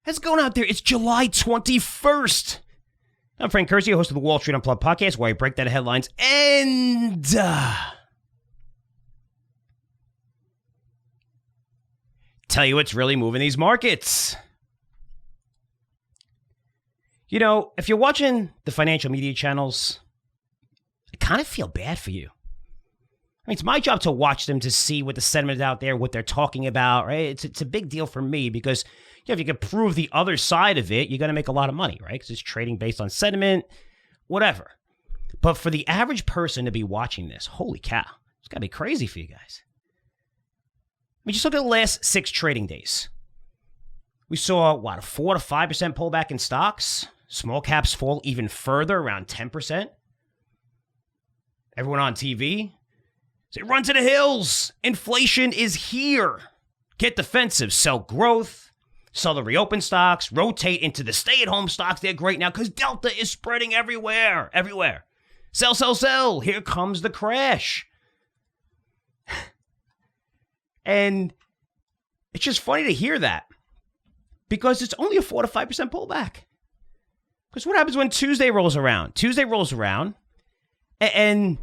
How's it going out there? It's July 21st. I'm Frank Curzio, host of the Wall Street Unplugged podcast, where I break down the headlines and tell you what's really moving these markets. You know, if you're watching the financial media channels, I kind of feel bad for you. I mean, it's my job to watch them to see what the sentiment is out there, what they're talking about, right? It's a big deal for me because, if you can prove the other side of it, you're going to make a lot of money, right? Because it's trading based on sentiment, whatever. But for the average person to be watching this, holy cow, it's got to be crazy for you guys. I mean, just look at the last 6 trading days. We saw, a 4 to 5% pullback in stocks. Small caps fall even further, around 10%. Everyone on TV say, run to the hills. Inflation is here. Get defensive. Sell growth. Sell the reopen stocks. Rotate into the stay-at-home stocks. They're great now because Delta is spreading everywhere. Everywhere. Sell, sell, sell. Here comes the crash. And it's just funny to hear that because it's only a 4 to 5% pullback. Because what happens when Tuesday rolls around? Tuesday rolls around and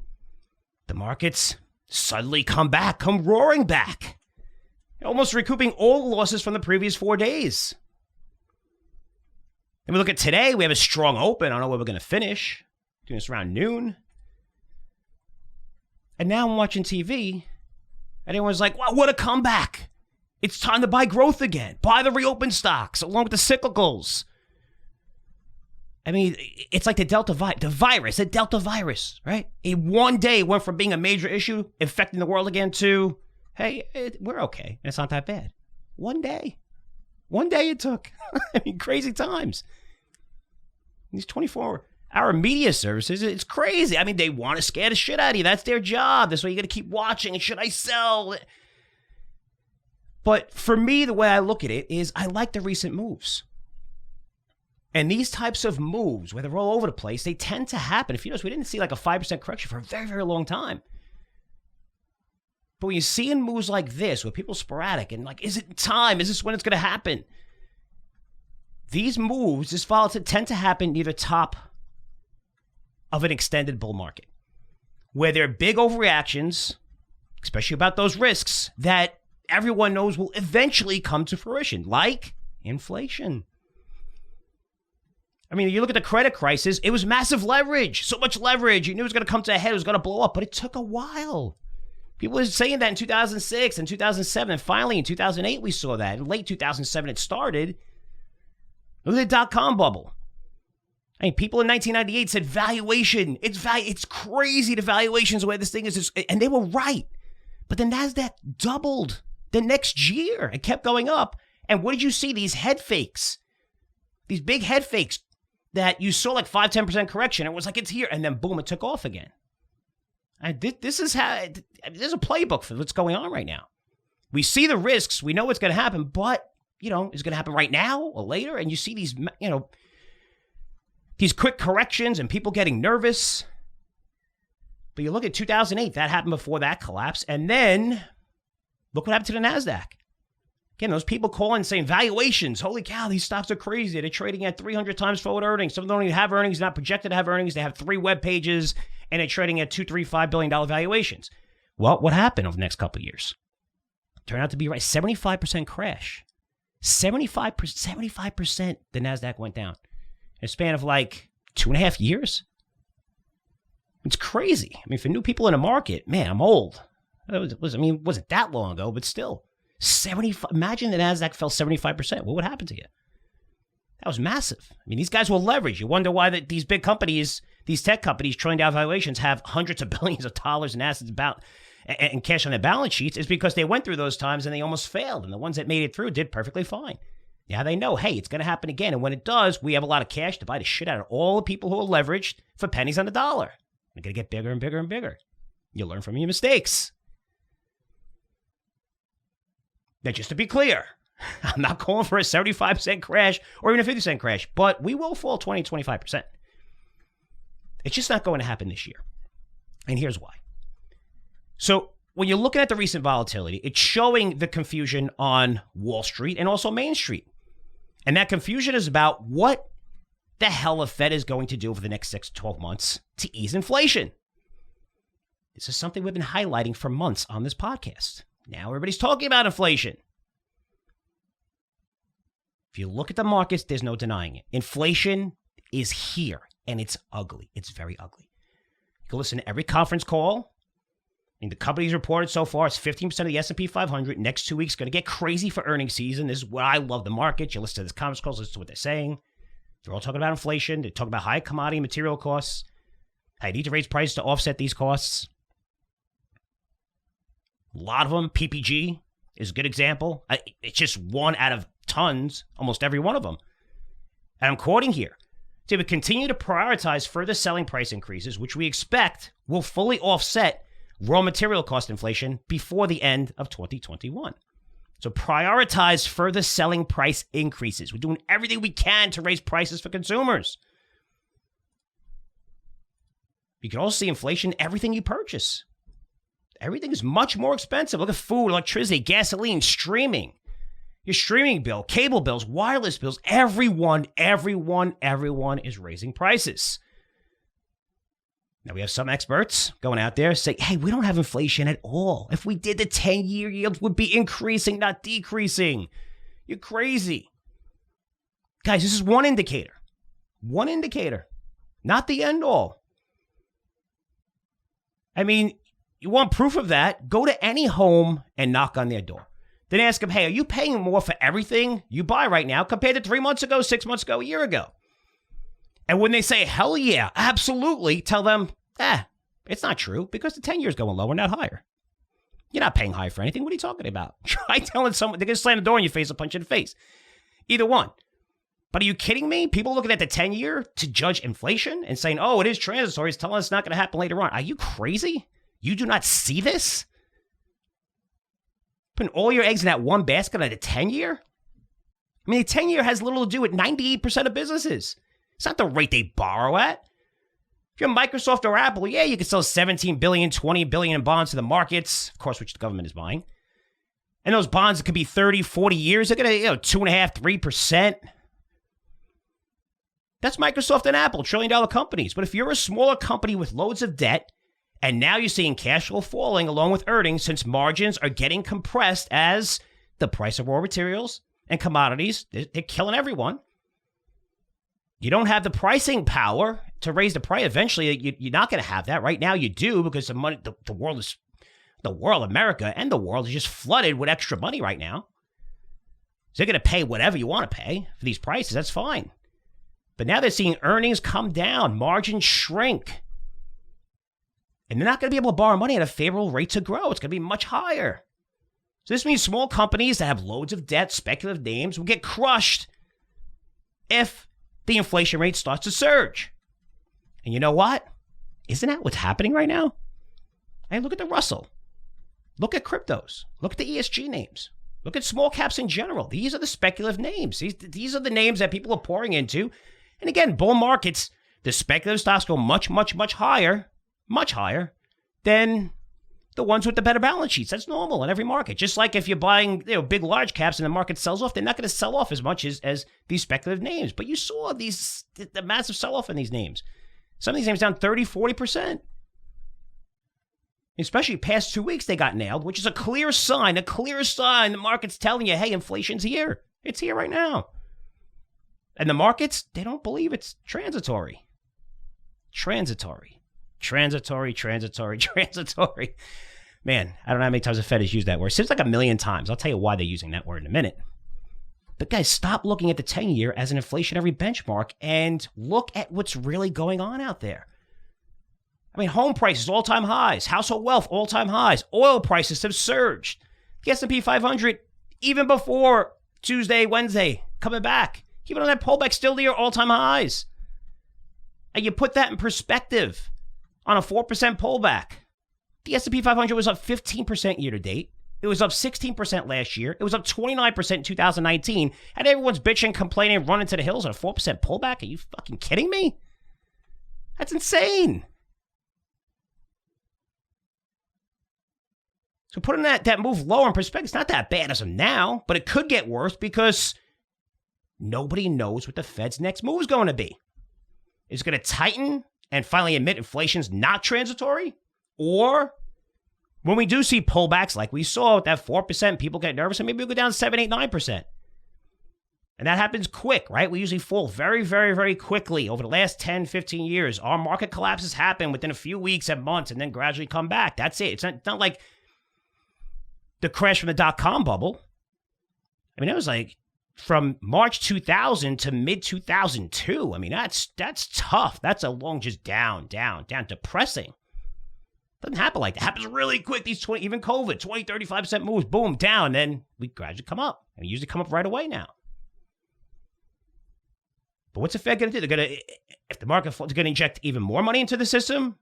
the markets suddenly come roaring back. Almost recouping all the losses from the previous 4 days. And we look at today, we have a strong open. I don't know where we're going to finish. Doing this around noon. And now I'm watching TV, and everyone's like, wow, what a comeback. It's time to buy growth again. Buy the reopen stocks along with the cyclicals. I mean, it's like the Delta virus, right? In one day, it went from being a major issue affecting the world again to, hey, we're okay. It's not that bad. One day it took. I mean, crazy times. These 24-hour media services, it's crazy. I mean, they want to scare the shit out of you. That's their job. That's why you got to keep watching. And should I sell? But for me, the way I look at it is I like the recent moves. And these types of moves, where they're all over the place, they tend to happen. If you notice, we didn't see like a 5% correction for a very, very long time. But when you're seeing moves like this, where people are sporadic and like, is it time? Is this when it's going to happen? These moves, this volatility, tend to happen near the top of an extended bull market, where there are big overreactions, especially about those risks, that everyone knows will eventually come to fruition, like inflation. I mean, you look at the credit crisis, it was massive leverage, so much leverage. You knew it was going to come to a head, it was going to blow up, but it took a while. People were saying that in 2006 and 2007, and finally in 2008 we saw that. In late 2007 it started. Look at the dot-com bubble. I mean, people in 1998 said valuation. It's crazy the valuations the way this thing is, and they were right. But the NASDAQ doubled the next year. It kept going up. And what did you see? These head fakes. These big head fakes that you saw like 5-10% correction. It was like, it's here. And then boom, it took off again. This is there's a playbook for what's going on right now. We see the risks. We know what's going to happen. But, is it going to happen right now or later? And you see these, these quick corrections and people getting nervous. But you look at 2008, that happened before that collapse. And then look what happened to the NASDAQ. Again, those people calling saying valuations, holy cow, these stocks are crazy. They're trading at 300 times forward earnings. Some of them don't even have earnings, not projected to have earnings. They have 3 web pages and they're trading at $2, $3, $5 billion valuations. Well, what happened over the next couple of years? Turned out to be right. 75% crash. 75% the NASDAQ went down. In a span of like 2.5 years. It's crazy. I mean, for new people in the market, man, I'm old. It wasn't that long ago, but still. 75. Imagine the NASDAQ fell 75%. What would happen to you? That was massive. I mean, these guys will leverage. You wonder why these big companies, these tech companies, trillion dollar valuations have hundreds of billions of dollars in assets and cash on their balance sheets. Is because they went through those times and they almost failed. And the ones that made it through did perfectly fine. Now they know, hey, it's going to happen again. And when it does, we have a lot of cash to buy the shit out of all the people who are leveraged for pennies on the dollar. They're going to get bigger and bigger and bigger. You learn from your mistakes. Now, just to be clear, I'm not calling for a 75% crash or even a 50% crash, but we will fall 20, 25%. It's just not going to happen this year. And here's why. So when you're looking at the recent volatility, it's showing the confusion on Wall Street and also Main Street. And that confusion is about what the hell the Fed is going to do over the next 6 to 12 months to ease inflation. This is something we've been highlighting for months on this podcast. Now everybody's talking about inflation. If you look at the markets, there's no denying it. Inflation is here, and it's ugly. It's very ugly. You can listen to every conference call. The companies reported so far, it's 15% of the S&P 500. Next 2 weeks, going to get crazy for earnings season. This is where I love the market. You listen to this conference calls, listen to what they're saying. They're all talking about inflation. They're talking about high commodity and material costs. How you need to raise prices to offset these costs. A lot of them, PPG is a good example. It's just one out of tons, almost every one of them. And I'm quoting here. They would continue to prioritize further selling price increases, which we expect will fully offset raw material cost inflation before the end of 2021. So prioritize further selling price increases. We're doing everything we can to raise prices for consumers. You can also see inflation in everything you purchase. Everything is much more expensive. Look at food, electricity, gasoline, streaming. Your streaming bill, cable bills, wireless bills. Everyone is raising prices. Now, we have some experts going out there saying, hey, we don't have inflation at all. If we did, the 10-year yields would be increasing, not decreasing. You're crazy. Guys, this is one indicator. One indicator. Not the end all. I mean, you want proof of that? Go to any home and knock on their door. Then ask them, hey, are you paying more for everything you buy right now compared to 3 months ago, 6 months ago, a year ago? And when they say, hell yeah, absolutely, tell them, it's not true because the 10 years going lower, not higher. You're not paying high for anything. What are you talking about? Try telling someone, they're going to slam the door in your face or punch you in the face. Either one. But are you kidding me? People looking at the 10-year to judge inflation and saying, oh, it is transitory. It's telling us it's not going to happen later on. Are you crazy? You do not see this? Putting all your eggs in that one basket at a 10-year? I mean, the 10-year has little to do with 98% of businesses. It's not the rate they borrow at. If you're Microsoft or Apple, yeah, you can sell 17 billion, 20 billion in bonds to the markets, of course, which the government is buying. And those bonds could be 30, 40 years. They're going to, 2.5%, 3%. That's Microsoft and Apple, trillion-dollar companies. But if you're a smaller company with loads of debt, and now you're seeing cash flow falling along with earnings since margins are getting compressed as the price of raw materials and commodities, they're killing everyone. You don't have the pricing power to raise the price. Eventually, you're not going to have that. Right now, you do because the money, the world, America, and the world is just flooded with extra money right now. So they're going to pay whatever you want to pay for these prices. That's fine. But now they're seeing earnings come down, margins shrink. And they're not going to be able to borrow money at a favorable rate to grow. It's going to be much higher. So this means small companies that have loads of debt, speculative names, will get crushed if the inflation rate starts to surge. And you know what? Isn't that what's happening right now? Hey, look at the Russell. Look at cryptos. Look at the ESG names. Look at small caps in general. These are the speculative names. These are the names that people are pouring into. And again, bull markets, the speculative stocks go much higher than the ones with the better balance sheets. That's normal in every market. Just like if you're buying big, large caps and the market sells off, they're not going to sell off as much as these speculative names. But you saw the massive sell-off in these names. Some of these names down 30, 40%. Especially past 2 weeks, they got nailed, which is a clear sign the market's telling you, hey, inflation's here. It's here right now. And the markets, they don't believe it's transitory. Transitory. Man, I don't know how many times the Fed has used that word. It seems like 1 million times. I'll tell you why they're using that word in a minute. But guys, stop looking at the 10-year as an inflationary benchmark and look at what's really going on out there. I mean, home prices, all-time highs. Household wealth, all-time highs. Oil prices have surged. The S&P 500, even before Tuesday, Wednesday, coming back. Even on that pullback, still near all-time highs. And you put that in perspective on a 4% pullback. The S&P 500 was up 15% year to date. It was up 16% last year. It was up 29% in 2019. And everyone's bitching, complaining, running to the hills on a 4% pullback. Are you fucking kidding me? That's insane. So putting that move lower in perspective, it's not that bad as of now, but it could get worse because nobody knows what the Fed's next move is going to be. Is it going to tighten and finally admit inflation's not transitory? Or when we do see pullbacks like we saw with that 4%, people get nervous and maybe we'll go down 7, 8, 9%. And that happens quick, right? We usually fall very, very, very quickly. Over the last 10, 15 years, our market collapses happen within a few weeks and months and then gradually come back. That's it. It's not like the crash from the dot-com bubble. I mean, it was like from March 2000 to mid-2002. I mean, that's tough. That's a long just down, depressing. Doesn't happen like that. It happens really quick. These 20, even COVID, 20, 35% moves, boom, down. Then we gradually come up. And we usually come up right away now. But what's the Fed going to do? They're going to, if the market falls, they're going to inject even more money into the system,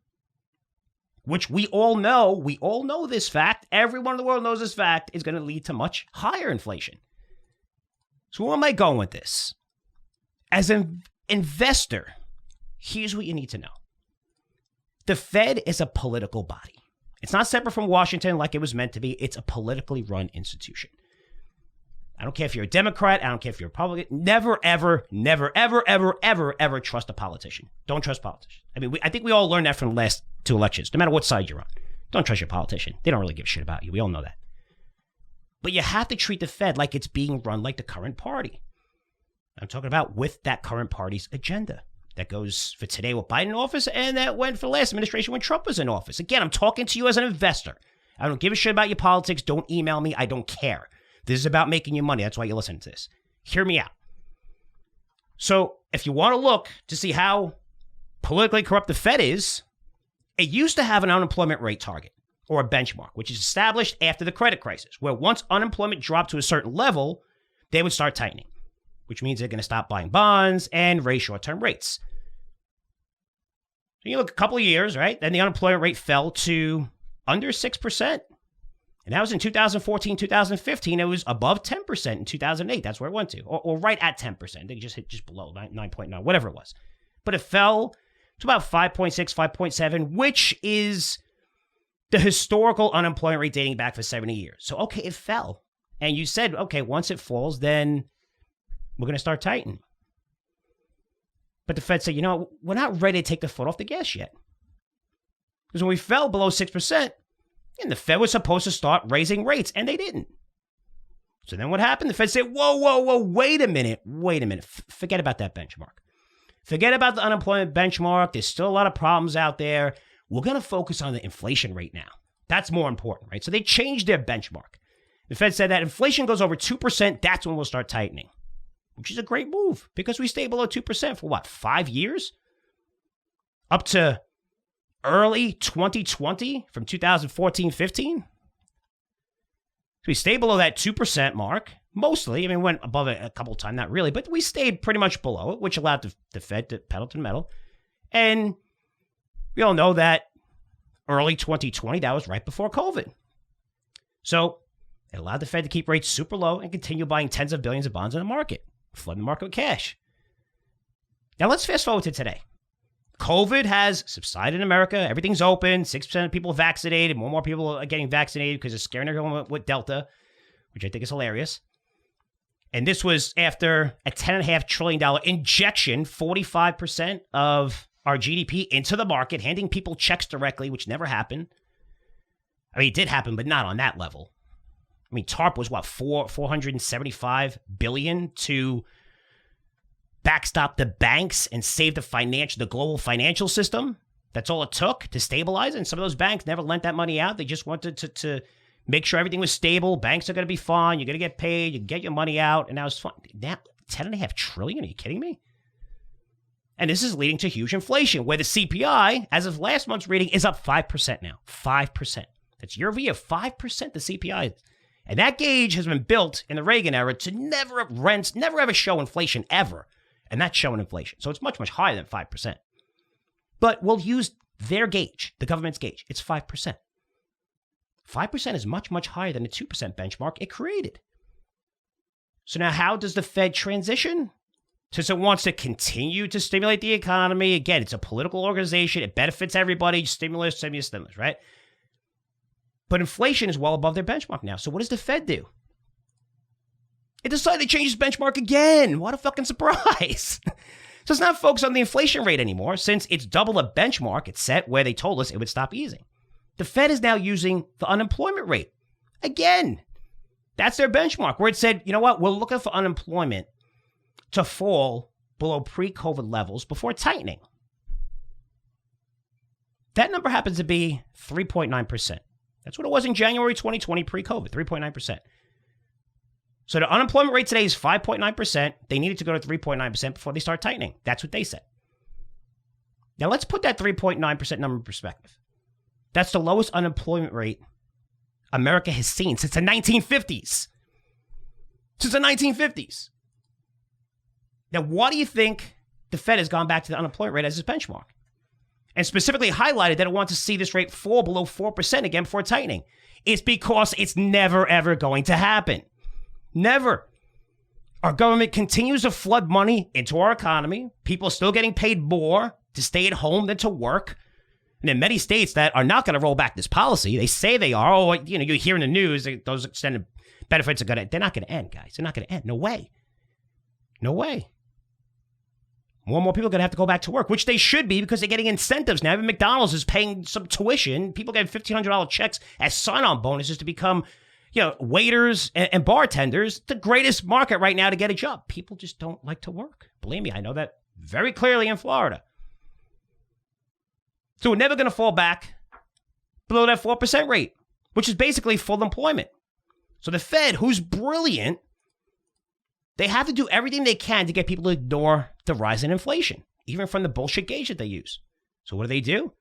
which we all know this fact. Everyone in the world knows this fact is going to lead to much higher inflation. So where am I going with this? As an investor, here's what you need to know. The Fed is a political body. It's not separate from Washington like it was meant to be. It's a politically run institution. I don't care if you're a Democrat. I don't care if you're a Republican. Never, ever, never, ever, ever, ever, ever trust a politician. Don't trust politicians. I mean, I think we all learned that from the last 2 elections. No matter what side you're on, don't trust your politician. They don't really give a shit about you. We all know that. But you have to treat the Fed like it's being run like the current party. I'm talking about with that current party's agenda. That goes for today with Biden in office, and that went for the last administration when Trump was in office. Again, I'm talking to you as an investor. I don't give a shit about your politics. Don't email me. I don't care. This is about making you money. That's why you're listening to this. Hear me out. So if you want to look to see how politically corrupt the Fed is, it used to have an unemployment rate target or a benchmark, which is established after the credit crisis, where once unemployment dropped to a certain level, they would start tightening, which means they're going to stop buying bonds and raise short-term rates. So you look a couple of years, right? Then the unemployment rate fell to under 6%. And that was in 2014, 2015. It was above 10% in 2008. That's where it went to, or right at 10%. They just hit just below 9.9, whatever it was. But it fell to about 5.6, 5.7, which is the historical unemployment rate dating back for 70 years. So, okay, it fell. And you said, okay, once it falls, then we're going to start tightening. But the Fed said, you know, we're not ready to take the foot off the gas yet. Because when we fell below 6%, and the Fed was supposed to start raising rates, and they didn't. So then what happened? The Fed said, whoa, wait a minute. Forget about that benchmark. Forget about the unemployment benchmark. There's still a lot of problems out there. We're going to focus on the inflation rate now. That's more important, right? So they changed their benchmark. The Fed said that inflation goes over 2%, that's when we'll start tightening, which is a great move because we stayed below 2% for what, 5 years? Up to early 2020 from 2014-15. So we stayed below that 2% mark, mostly. I mean, we went above it a couple of times, not really, but we stayed pretty much below it, which allowed the Fed to pedal to the metal. And we all know that early 2020, that was right before COVID. So it allowed the Fed to keep rates super low and continue buying tens of billions of bonds in the market, flooding the market with cash. Now let's fast forward to today. COVID has subsided in America. Everything's open. 6% of people vaccinated. More and more people are getting vaccinated because they're scaring everyone with Delta, which I think is hilarious. And this was after a $10.5 trillion injection, 45% of our GDP into the market, handing people checks directly, which never happened. I mean, it did happen, but not on that level. I mean, TARP was what, $475 billion to backstop the banks and save the global financial system. That's all it took to stabilize it. And some of those banks never lent that money out. They just wanted to make sure everything was stable. Banks are going to be fine. You're going to get paid. You can get your money out. And now it's fun. Now, $10.5 trillion? Are you kidding me? And this is leading to huge inflation, where the CPI, as of last month's reading, is up 5% now. 5%. That's year over year, 5% the CPI. And that gauge has been built in the Reagan era to never ever show inflation ever. And that's showing inflation. So it's much, much higher than 5%. But we'll use their gauge, the government's gauge. It's 5%. 5% is much, much higher than the 2% benchmark it created. So now how does the Fed transition? Since it wants to continue to stimulate the economy. Again, it's a political organization. It benefits everybody. Stimulus, right? But inflation is well above their benchmark now. So what does the Fed do? It decided to change its benchmark again. What a fucking surprise. So it's not focused on the inflation rate anymore, since it's double the benchmark it set where they told us it would stop easing. The Fed is now using the unemployment rate. Again, that's their benchmark, where it said, you know what, we're looking for unemployment to fall below pre-COVID levels before tightening. That number happens to be 3.9%. That's what it was in January 2020 pre-COVID, 3.9%. So the unemployment rate today is 5.9%. They needed to go to 3.9% before they start tightening. That's what they said. Now let's put that 3.9% number in perspective. That's the lowest unemployment rate America has seen since the 1950s. Since the 1950s. Now, why do you think the Fed has gone back to the unemployment rate as its benchmark? And specifically highlighted that it wants to see this rate fall below 4% again before tightening. It's because it's never, ever going to happen. Never. Our government continues to flood money into our economy. People are still getting paid more to stay at home than to work. And in many states that are not going to roll back this policy, they say they are. Oh, you know, you hear in the news that those extended benefits are going to, they're not going to end, guys. They're not going to end. No way. No way. More and more people are going to have to go back to work, which they should be because they're getting incentives now. Even McDonald's is paying some tuition. People get $1,500 checks as sign-on bonuses to become, you know, waiters and bartenders. The greatest market right now to get a job. People just don't like to work. Believe me, I know that very clearly in Florida. So we're never going to fall back below that 4% rate, which is basically full employment. So the Fed, who's brilliant, they have to do everything they can to get people to ignore the rise in inflation, even from the bullshit gauge that they use. So what do?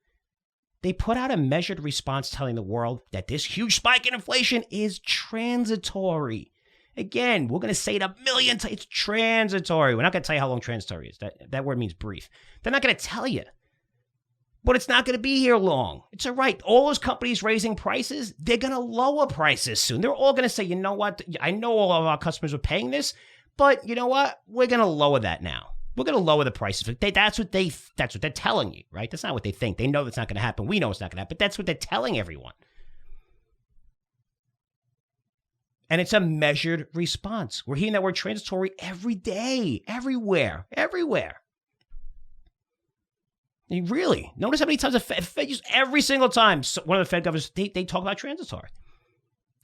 They put out a measured response telling the world that this huge spike in inflation is transitory. Again, we're going to say it a million times. It's transitory. We're not going to tell you how long transitory is. That word means brief. They're not going to tell you. But it's not going to be here long. It's all right. All those companies raising prices, they're going to lower prices soon. They're all going to say, you know what? I know all of our customers are paying this, but you know what? We're going to lower that now. We're going to lower the prices. That's what they're telling you, right? That's not what they think. They know that's not going to happen. We know it's not going to happen, but that's what they're telling everyone. And it's a measured response. We're hearing that word transitory every day, everywhere. And really, notice how many times the Fed just every single time one of the Fed governors, they talk about transitory.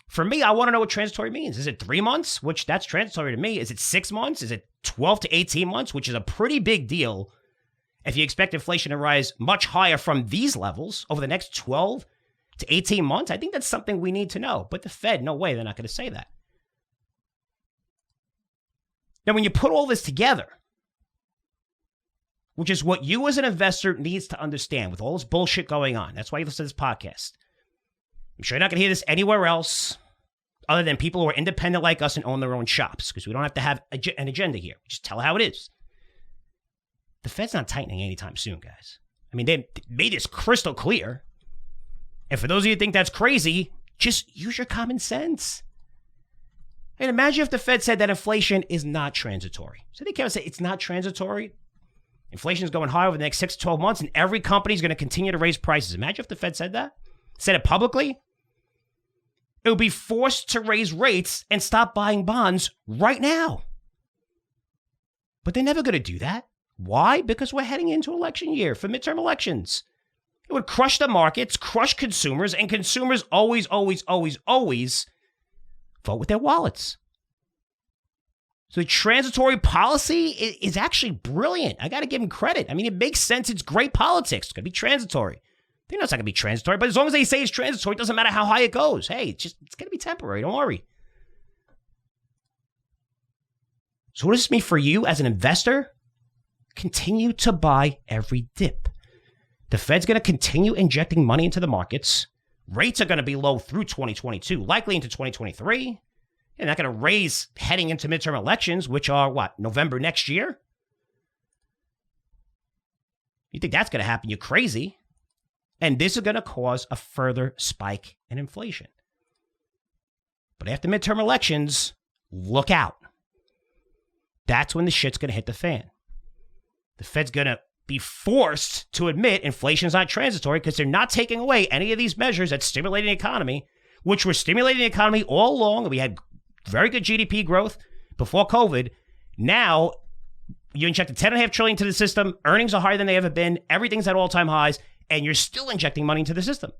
For me, I want to know what transitory means. Is it 3 months, which that's transitory to me? Is it 6 months? Is it 12 to 18 months, which is a pretty big deal if you expect inflation to rise much higher from these levels over the next 12 to 18 months? I think that's something we need to know. But the Fed, no way, they're not going to say that. Now, when you put all this together, which is what you as an investor needs to understand with all this bullshit going on. That's why you listen to this podcast. I'm sure you're not going to hear this anywhere else other than people who are independent like us and own their own shops, because we don't have to have an agenda here. We just tell how it is. The Fed's not tightening anytime soon, guys. I mean, they made this crystal clear. And for those of you who think that's crazy, just use your common sense. And imagine if the Fed said that inflation is not transitory. So they can't say it's not transitory. Inflation is going high over the next 6 to 12 months, and every company is going to continue to raise prices. Imagine if the Fed said that, said it publicly. It would be forced to raise rates and stop buying bonds right now. But they're never going to do that. Why? Because we're heading into election year for midterm elections. It would crush the markets, crush consumers, and consumers always vote with their wallets. So the transitory policy is actually brilliant. I got to give them credit. I mean, it makes sense. It's great politics. It's going to be transitory. They know it's not going to be transitory, but as long as they say it's transitory, it doesn't matter how high it goes. Hey, it's going to be temporary. Don't worry. So what does this mean for you as an investor? Continue to buy every dip. The Fed's going to continue injecting money into the markets. Rates are going to be low through 2022, likely into 2023. They're not going to raise heading into midterm elections, which are, November next year? You think that's going to happen? You're crazy. And this is going to cause a further spike in inflation. But after midterm elections, look out. That's when the shit's going to hit the fan. The Fed's going to be forced to admit inflation's not transitory because they're not taking away any of these measures that stimulate the economy, which were stimulating the economy all along. We had very good GDP growth, before COVID. Now you injected $10.5 trillion into the system. Earnings are higher than they ever been. Everything's at all-time highs, and you're still injecting money into the system.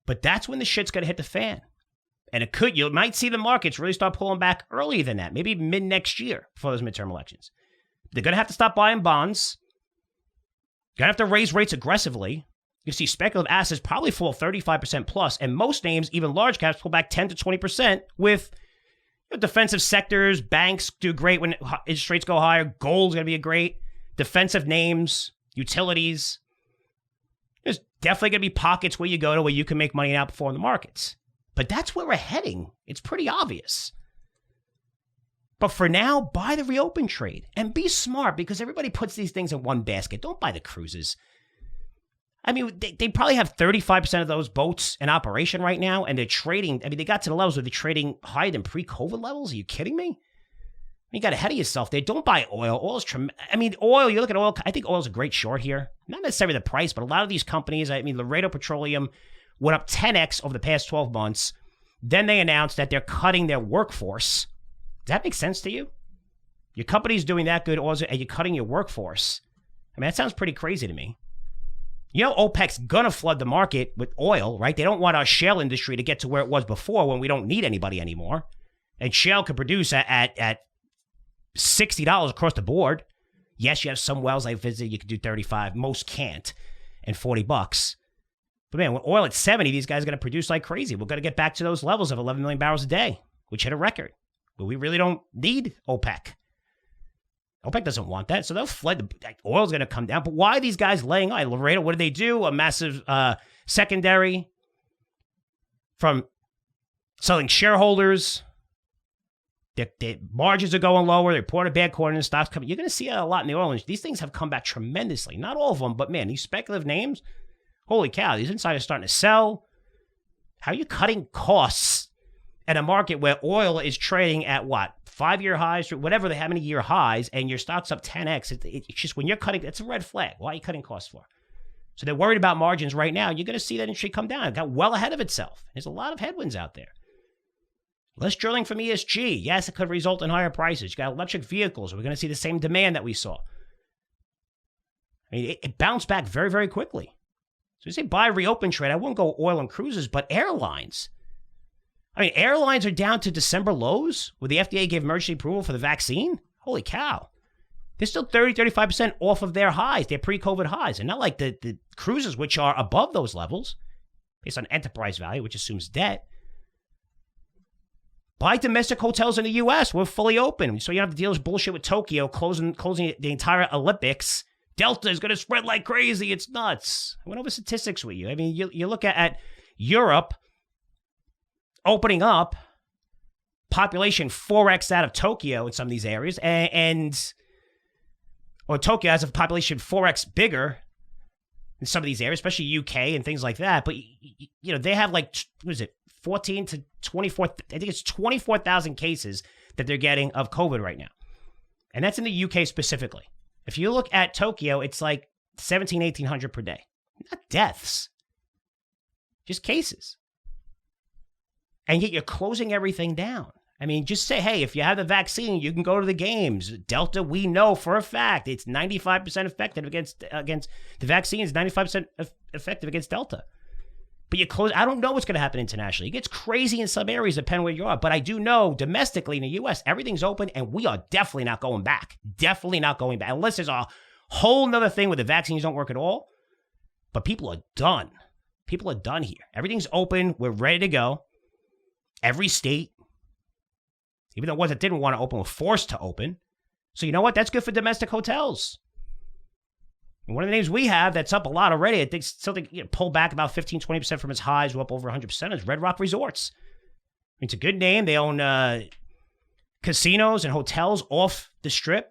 But that's when the shit's going to hit the fan. And you might see the markets really start pulling back earlier than that, maybe mid next year before those midterm elections. They're going to have to stop buying bonds. Going to have to raise rates aggressively. You see speculative assets probably fall 35% plus, and most names, even large caps, pull back 10 to 20% with defensive sectors. Banks do great when interest rates go higher. Gold's going to be a great. Defensive names, utilities. There's definitely going to be pockets where you go to where you can make money and outperform the markets. But that's where we're heading. It's pretty obvious. But for now, buy the reopen trade and be smart, because everybody puts these things in one basket. Don't buy the cruises. I mean, they probably have 35% of those boats in operation right now, and they're trading. I mean, they got to the levels where they're trading higher than pre-COVID levels. Are you kidding me? You got ahead of yourself there. Don't buy oil. Oil's oil, you look at oil, I think oil's a great short here. Not necessarily the price, but a lot of these companies, Laredo Petroleum went up 10x over the past 12 months. Then they announced that they're cutting their workforce. Does that make sense to you? Your company's doing that good, and you're cutting your workforce. I mean, that sounds pretty crazy to me. You know, OPEC's going to flood the market with oil, right? They don't want our shale industry to get to where it was before when we don't need anybody anymore. And shale could produce at $60 across the board. Yes, you have some wells I visited, you could do 35. Most can't. And $40. But man, with oil at 70, these guys are going to produce like crazy. We're going to get back to those levels of 11 million barrels a day, which hit a record. But we really don't need OPEC. OPEC doesn't want that, so they'll flood. Oil's going to come down. But why are these guys laying on? Laredo, what do they do? A massive secondary from selling shareholders. Their margins are going lower. They report a bad quarter and the stock's coming. You're going to see a lot in the oil industry. These things have come back tremendously. Not all of them, but man, these speculative names, holy cow, these insiders are starting to sell. How are you cutting costs at a market where oil is trading at what? 5-year highs, or whatever, how many year highs, and your stock's up 10x. It's just when you're cutting, it's a red flag. Why are you cutting costs for? So they're worried about margins right now. You're going to see that industry come down. It got well ahead of itself. There's a lot of headwinds out there. Less drilling from ESG. Yes, it could result in higher prices. You got electric vehicles. We're going to see the same demand that we saw. I mean, it bounced back very, very quickly. So you say buy reopen trade. I wouldn't go oil and cruises, but airlines. I mean, airlines are down to December lows where the FDA gave emergency approval for the vaccine. Holy cow. They're still 35% off of their highs, their pre-COVID highs. And not like the cruises, which are above those levels based on enterprise value, which assumes debt. Buy domestic hotels in the U.S. We're fully open. So you don't have to deal with bullshit with Tokyo closing the entire Olympics. Delta is going to spread like crazy. It's nuts. I went over statistics with you. I mean, you look at Europe opening up, population 4x out of Tokyo in some of these areas, or Tokyo has a population 4x bigger in some of these areas, especially UK and things like that. But, they have like, 14 to 24, I think it's 24,000 cases that they're getting of COVID right now. And that's in the UK specifically. If you look at Tokyo, it's like 1,800 per day. Not deaths, just cases. And yet you're closing everything down. I mean, just say, hey, if you have the vaccine, you can go to the games. Delta, we know for a fact it's 95% effective against the vaccine is 95% effective against Delta. But you close. I don't know what's going to happen internationally. It gets crazy in some areas, depending where you are. But I do know domestically in the U.S., everything's open, and we are definitely not going back. Definitely not going back. Unless there's a whole nother thing where the vaccines don't work at all. But people are done. People are done here. Everything's open. We're ready to go. Every state, even the ones that didn't want to open, were forced to open. So you know what? That's good for domestic hotels. And one of the names we have that's up a lot already, I think something pulled back about 15-20% from its highs, up over 100%, is Red Rock Resorts. I mean, it's a good name. They own casinos and hotels off strip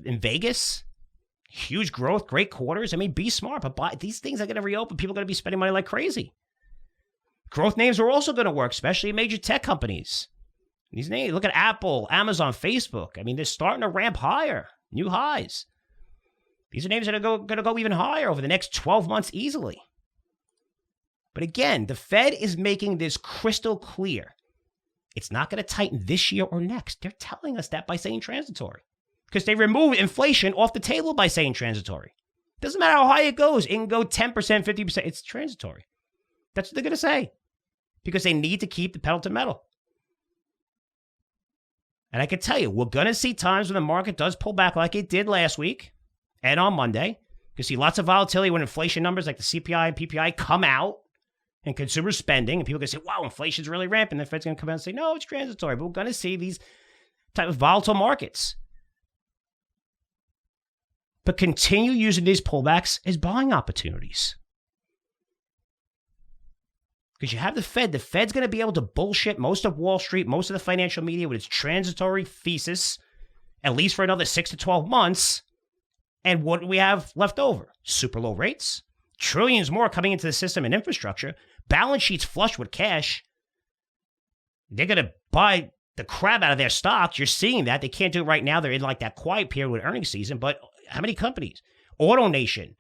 in Vegas. Huge growth, great quarters. I mean, be smart, but these things are going to reopen. People are going to be spending money like crazy. Growth names are also going to work, especially major tech companies. These names, look at Apple, Amazon, Facebook. I mean, they're starting to ramp higher, new highs. These are names that are going to go even higher over the next 12 months easily. But again, the Fed is making this crystal clear. It's not going to tighten this year or next. They're telling us that by saying transitory. Because they remove inflation off the table by saying transitory. Doesn't matter how high it goes. It can go 10%, 50%. It's transitory. That's what they're going to say. Because they need to keep the pedal to the metal. And I can tell you, we're going to see times when the market does pull back like it did last week and on Monday. You see lots of volatility when inflation numbers like the CPI and PPI come out and consumer spending. And people can say, wow, inflation's really rampant. The Fed's going to come out and say, no, it's transitory. But we're going to see these type of volatile markets. But continue using these pullbacks as buying opportunities. Because you have the Fed. The Fed's going to be able to bullshit most of Wall Street, most of the financial media with its transitory thesis, at least for another 6 to 12 months. And what do we have left over? Super low rates, trillions more coming into the system and infrastructure, balance sheets flush with cash. They're going to buy the crap out of their stocks. You're seeing that. They can't do it right now. They're in like that quiet period with earnings season. But how many companies? AutoNation.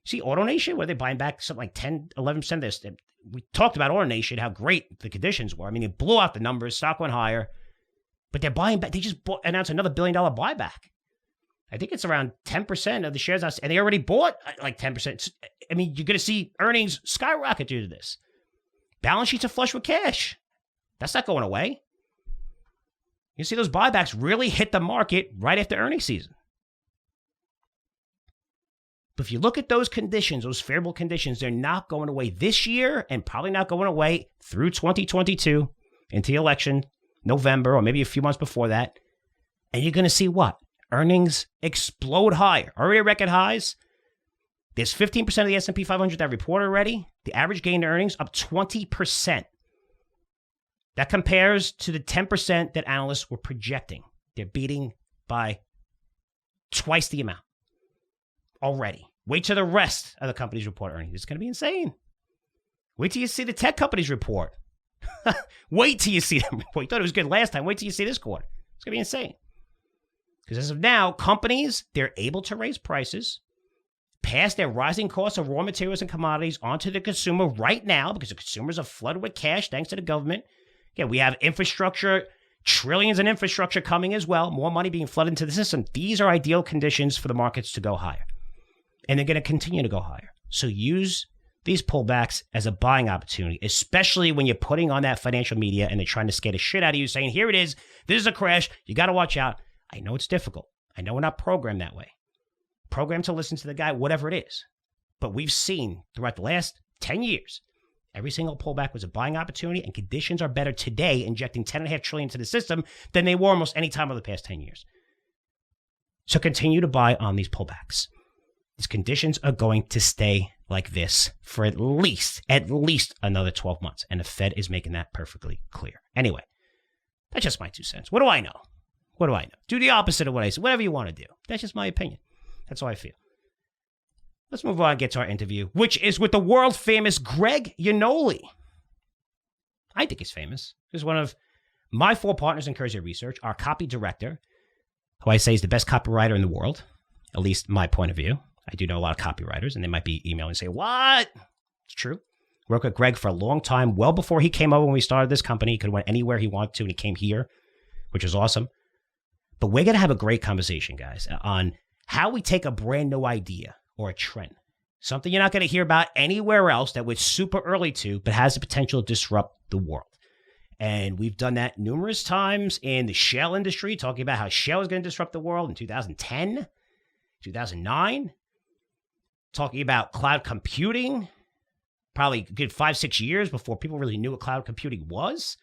See, AutoNation, where they're buying back something like 10, 11% of this. We talked about AutoNation, how great the conditions were. I mean, it blew out the numbers. Stock went higher. But they're buying back. They just announced another $1 billion buyback. I think it's around 10% of the shares. And they already bought like 10%. I mean, you're going to see earnings skyrocket due to this. Balance sheets are flush with cash. That's not going away. You see those buybacks really hit the market right after earnings season. But if you look at those conditions, those favorable conditions, they're not going away this year and probably not going away through 2022 into the election, November, or maybe a few months before that. And you're going to see what? Earnings explode higher. Already record highs. There's 15% of the S&P 500 that reported already. The average gain in earnings up 20%. That compares to the 10% that analysts were projecting. They're beating by twice the amount already. Wait till the rest of the companies report earnings. It's going to be insane. Wait till you see the tech companies report. Wait till you see them report. You thought it was good last time. Wait till you see this quarter. It's going to be insane. Because as of now, companies, they're able to raise prices, pass their rising costs of raw materials and commodities onto the consumer right now because the consumers are flooded with cash thanks to the government. Again, we have infrastructure, trillions in infrastructure coming as well, more money being flooded into the system. These are ideal conditions for the markets to go higher. And they're going to continue to go higher. So use these pullbacks as a buying opportunity, especially when you're putting on that financial media and they're trying to scare the shit out of you, saying, here it is, this is a crash, you got to watch out. I know it's difficult. I know we're not programmed that way. Programmed to listen to the guy, whatever it is. But we've seen throughout the last 10 years, every single pullback was a buying opportunity, and conditions are better today, injecting $10.5 trillion into the system than they were almost any time over the past 10 years. So continue to buy on these pullbacks. These conditions are going to stay like this for at least another 12 months. And the Fed is making that perfectly clear. Anyway, that's just my 2 cents. What do I know? What do I know? Do the opposite of what I say. Whatever you want to do. That's just my opinion. That's how I feel. Let's move on and get to our interview, which is with the world famous Greg Yenoli. I think he's famous. He's one of my 4 partners in Curzio Research, our copy director, who I say is the best copywriter in the world, at least my point of view. I do know a lot of copywriters, and they might be emailing and say, what? It's true. Worked with Greg for a long time, well before he came over when we started this company. He could have went anywhere he wanted to, and he came here, which is awesome. But we're going to have a great conversation, guys, on how we take a brand new idea or a trend, something you're not going to hear about anywhere else that we're super early to, but has the potential to disrupt the world. And we've done that numerous times in the shale industry, talking about how shale is going to disrupt the world in 2010, 2009, talking about cloud computing, probably a good 5-6 years before people really knew what cloud computing was.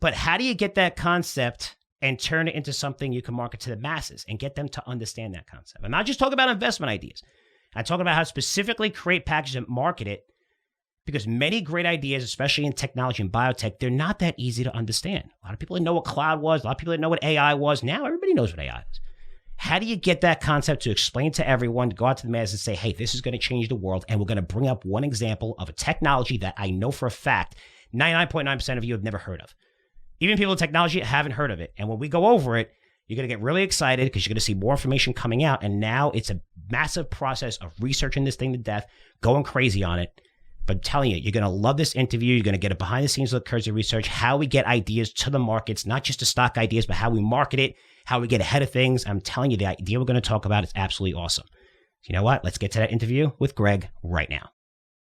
But how do you get that concept and turn it into something you can market to the masses and get them to understand that concept? I'm not just talking about investment ideas. I'm talking about how to specifically create packages and market it, because many great ideas, especially in technology and biotech, they're not that easy to understand. A lot of people didn't know what cloud was. A lot of people didn't know what AI was. Now everybody knows what AI is. How do you get that concept to explain to everyone, to go out to the masses and say, hey, this is going to change the world, and we're going to bring up one example of a technology that I know for a fact 99.9% of you have never heard of. Even people in technology haven't heard of it. And when we go over it, you're going to get really excited because you're going to see more information coming out. And now it's a massive process of researching this thing to death, going crazy on it. But I'm telling you, you're going to love this interview. You're going to get a behind the scenes look at Curzio Research, how we get ideas to the markets, not just the stock ideas, but how we market it, how we get ahead of things. I'm telling you, the idea we're going to talk about is absolutely awesome. So you know what? Let's get to that interview with Greg right now.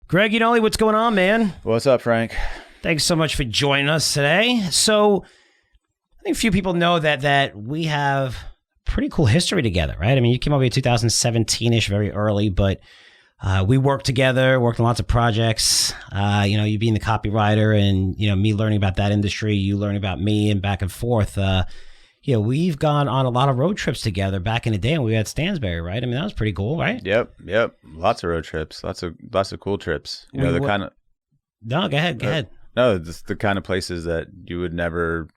Greg Yenoli, what's going on, man? What's up, Frank? Thanks so much for joining us today. So I think a few people know that we have pretty cool history together, right? I mean, you came over here 2017-ish, very early, but we worked together, worked on lots of projects. You being the copywriter and, me learning about that industry, you learning about me and back and forth. We've gone on a lot of road trips together back in the day when we were at Stansbury, right? I mean, that was pretty cool, right? Yep. Lots of road trips, lots of cool trips. No, go ahead. No, it's the kind of places that you would never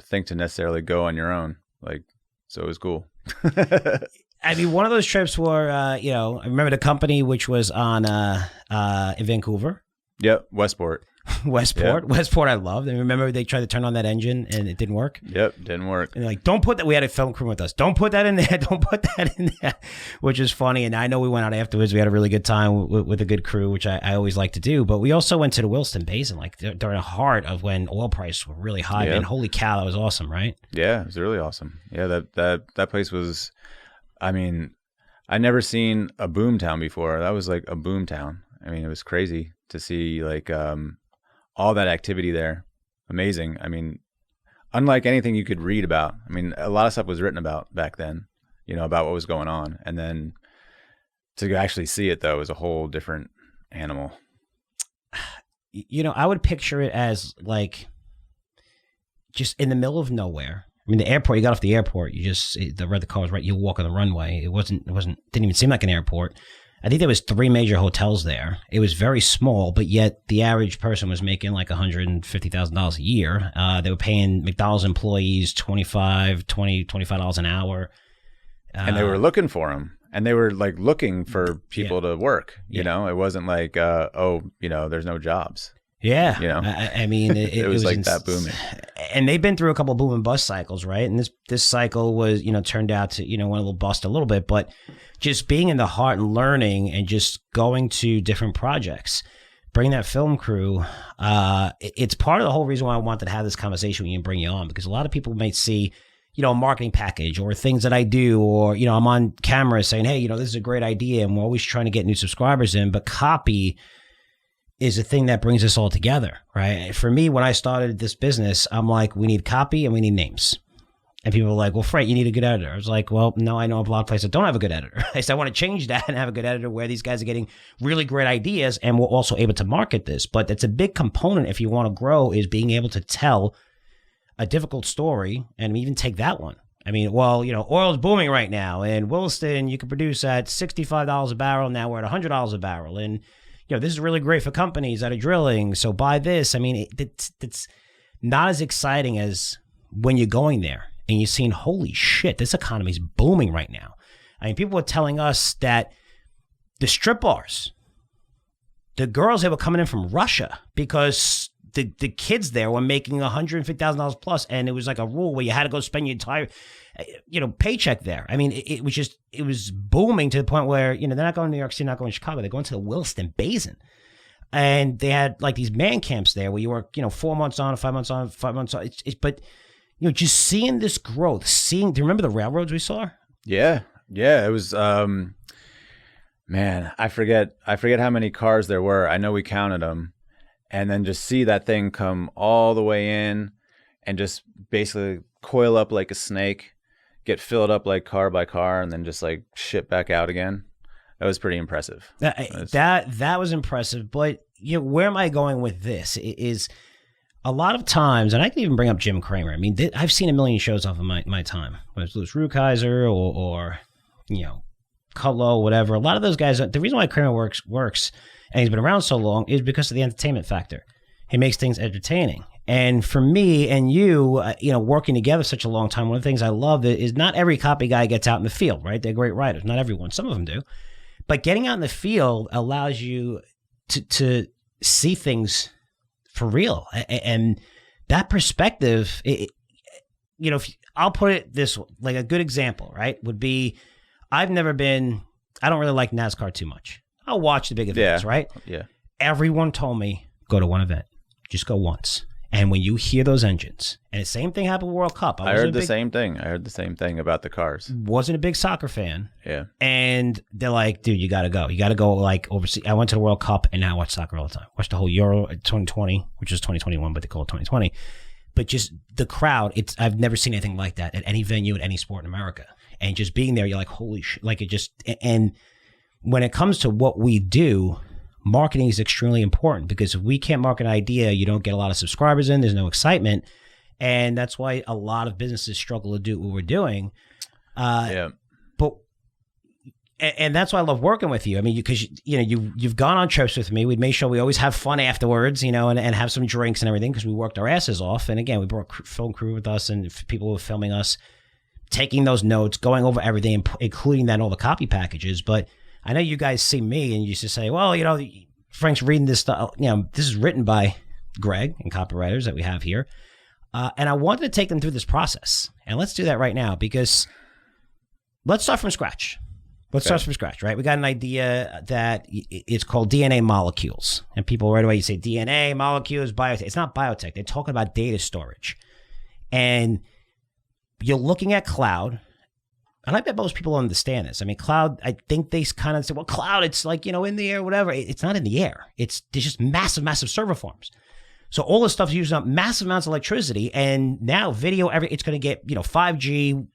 think to necessarily go on your own. So it was cool. I mean, one of those trips were, I remember the company which was on in Vancouver. Yep, Westport. Yep. Westport, I loved. And remember they tried to turn on that engine and it didn't work? Yep, didn't work. And like, don't put that. We had a film crew with us. Don't put that in there. Don't put that in there, which is funny. And I know we went out afterwards. We had a really good time with a good crew, which I always like to do. But we also went to the Williston Basin, during the heart of when oil prices were really high. Yep. And holy cow, that was awesome, right? Yeah, it was really awesome. Yeah, that place was, I mean, I never seen a boom town before. That was like a boom town. I mean, it was crazy to see all that activity there. Amazing. I mean, unlike anything you could read about. I mean, a lot of stuff was written about back then, about what was going on. And then to actually see it, though, is a whole different animal. I would picture it as just in the middle of nowhere. I mean, the airport, you got off the airport, the car was right, you walk on the runway. Didn't even seem like an airport. I think there was 3 major hotels there. It was very small, but yet the average person was making like $150,000 a year. They were paying McDonald's employees $25 an hour. And they were looking for them. And they were looking for people to work. It wasn't like, there's no jobs. Yeah. I mean, it was like that booming. And they've been through a couple of boom and bust cycles, right? And this cycle was, turned out to, went a little bust a little bit, but just being in the heart and learning and just going to different projects, bring that film crew. It's part of the whole reason why I wanted to have this conversation with you and bring you on, because a lot of people might see, a marketing package or things that I do, or, I'm on camera saying, hey, this is a great idea. And we're always trying to get new subscribers in, but copy is the thing that brings us all together, right? For me, when I started this business, I'm like, we need copy and we need names. And people are like, well, Frank, you need a good editor. I was like, well, no, I know a lot of places that don't have a good editor. I said, I want to change that and have a good editor where these guys are getting really great ideas and we're also able to market this. But it's a big component if you want to grow, is being able to tell a difficult story and even take that one. I mean, well, oil's booming right now. And Williston, you can produce at $65 a barrel. Now we're at $100 a barrel. And this is really great for companies that are drilling. So buy this. I mean, it's not as exciting as when you're going there and you're seeing, holy shit, this economy is booming right now. I mean, people were telling us that the strip bars, the girls that were coming in from Russia because the kids there were making $150,000 plus, and it was like a rule where you had to go spend your entire paycheck there. I mean, it was booming to the point where, they're not going to New York City, not going to Chicago. They're going to the Williston Basin. And they had like these man camps there where you work, 4 months on, 5 months on, 5 months on. But just seeing this growth, do you remember the railroads we saw? Yeah. It was, man, I forget how many cars there were. I know we counted them. And then just see that thing come all the way in and just basically coil up like a snake, get filled up like car by car, and then just like ship back out again. That was pretty impressive. That was impressive. But where am I going with this? Is a lot of times, and I can even bring up Jim Cramer. I mean, I've seen a million shows off of my time, whether it's Louis Rukeyser or Cutlow, whatever. A lot of those guys. The reason why Cramer works, and he's been around so long, is because of the entertainment factor. He makes things entertaining. And for me and you, working together such a long time, one of the things I love is not every copy guy gets out in the field, right? They're great writers. Not everyone. Some of them do. But getting out in the field allows you to see things for real. And that perspective, I'll put it this way, like a good example, right, would be, I don't really like NASCAR too much. I'll watch the big events, right? Yeah. everyone told me, go to one event. Just go once. And when you hear those engines, and the same thing happened with World Cup. I heard the same thing. I heard the same thing about the cars. Wasn't a big soccer fan. Yeah. And they're like, dude, you got to go. You got to go like overseas. I went to the World Cup and now I watch soccer all the time. Watch the whole Euro 2020, which is 2021, but they call it 2020. But just the crowd, I've never seen anything like that at any venue, at any sport in America. And just being there, you're like, holy shit. Like it just, and when it comes to what we do, marketing is extremely important because if we can't market an idea, you don't get a lot of subscribers in, there's no excitement. And that's why a lot of businesses struggle to do what we're doing. But that's why I love working with you. I mean, because you've gone on trips with me. We made sure we always have fun afterwards, and have some drinks and everything because we worked our asses off. And again, we brought film crew with us and people who were filming us, taking those notes, going over everything, including that all the copy packages. But I know you guys see me and you used to say, well, Frank's reading this stuff. This is written by Greg and copywriters that we have here. And I wanted to take them through this process. And let's do that right now because let's start from scratch. Start from scratch, right? We got an idea that it's called DNA molecules. And people right away, you say DNA, molecules, biotech. It's not biotech. They're talking about data storage. And you're looking at cloud. And I bet most people understand this. I mean, cloud, I think they kind of say, well, cloud, it's like, in the air, whatever. It's not in the air. There's just massive, massive server farms. So all this stuff is using up massive amounts of electricity. And now video, it's going to get, 5G,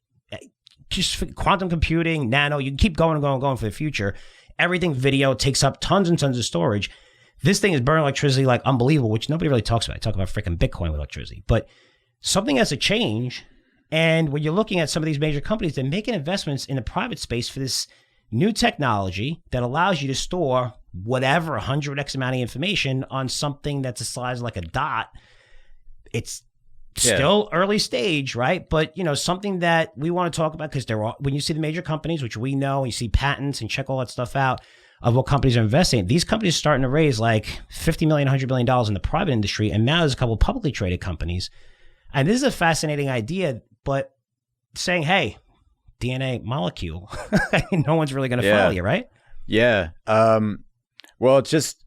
just quantum computing, nano. You can keep going and going and going for the future. Everything video takes up tons and tons of storage. This thing is burning electricity like unbelievable, which nobody really talks about. I talk about freaking Bitcoin with electricity. But something has to change. And when you're looking at some of these major companies, they're making investments in the private space for this new technology that allows you to store whatever 100x amount of information on something that's the size like a dot. It's still early stage, right? But, something that we want to talk about because when you see the major companies, which we know, you see patents and check all that stuff out of what companies are investing in. These companies are starting to raise like $50 million, $100 million in the private industry. And now there's a couple of publicly traded companies. And this is a fascinating idea. But saying, hey, DNA molecule, no one's really going to follow you, right? Yeah. Well, it's just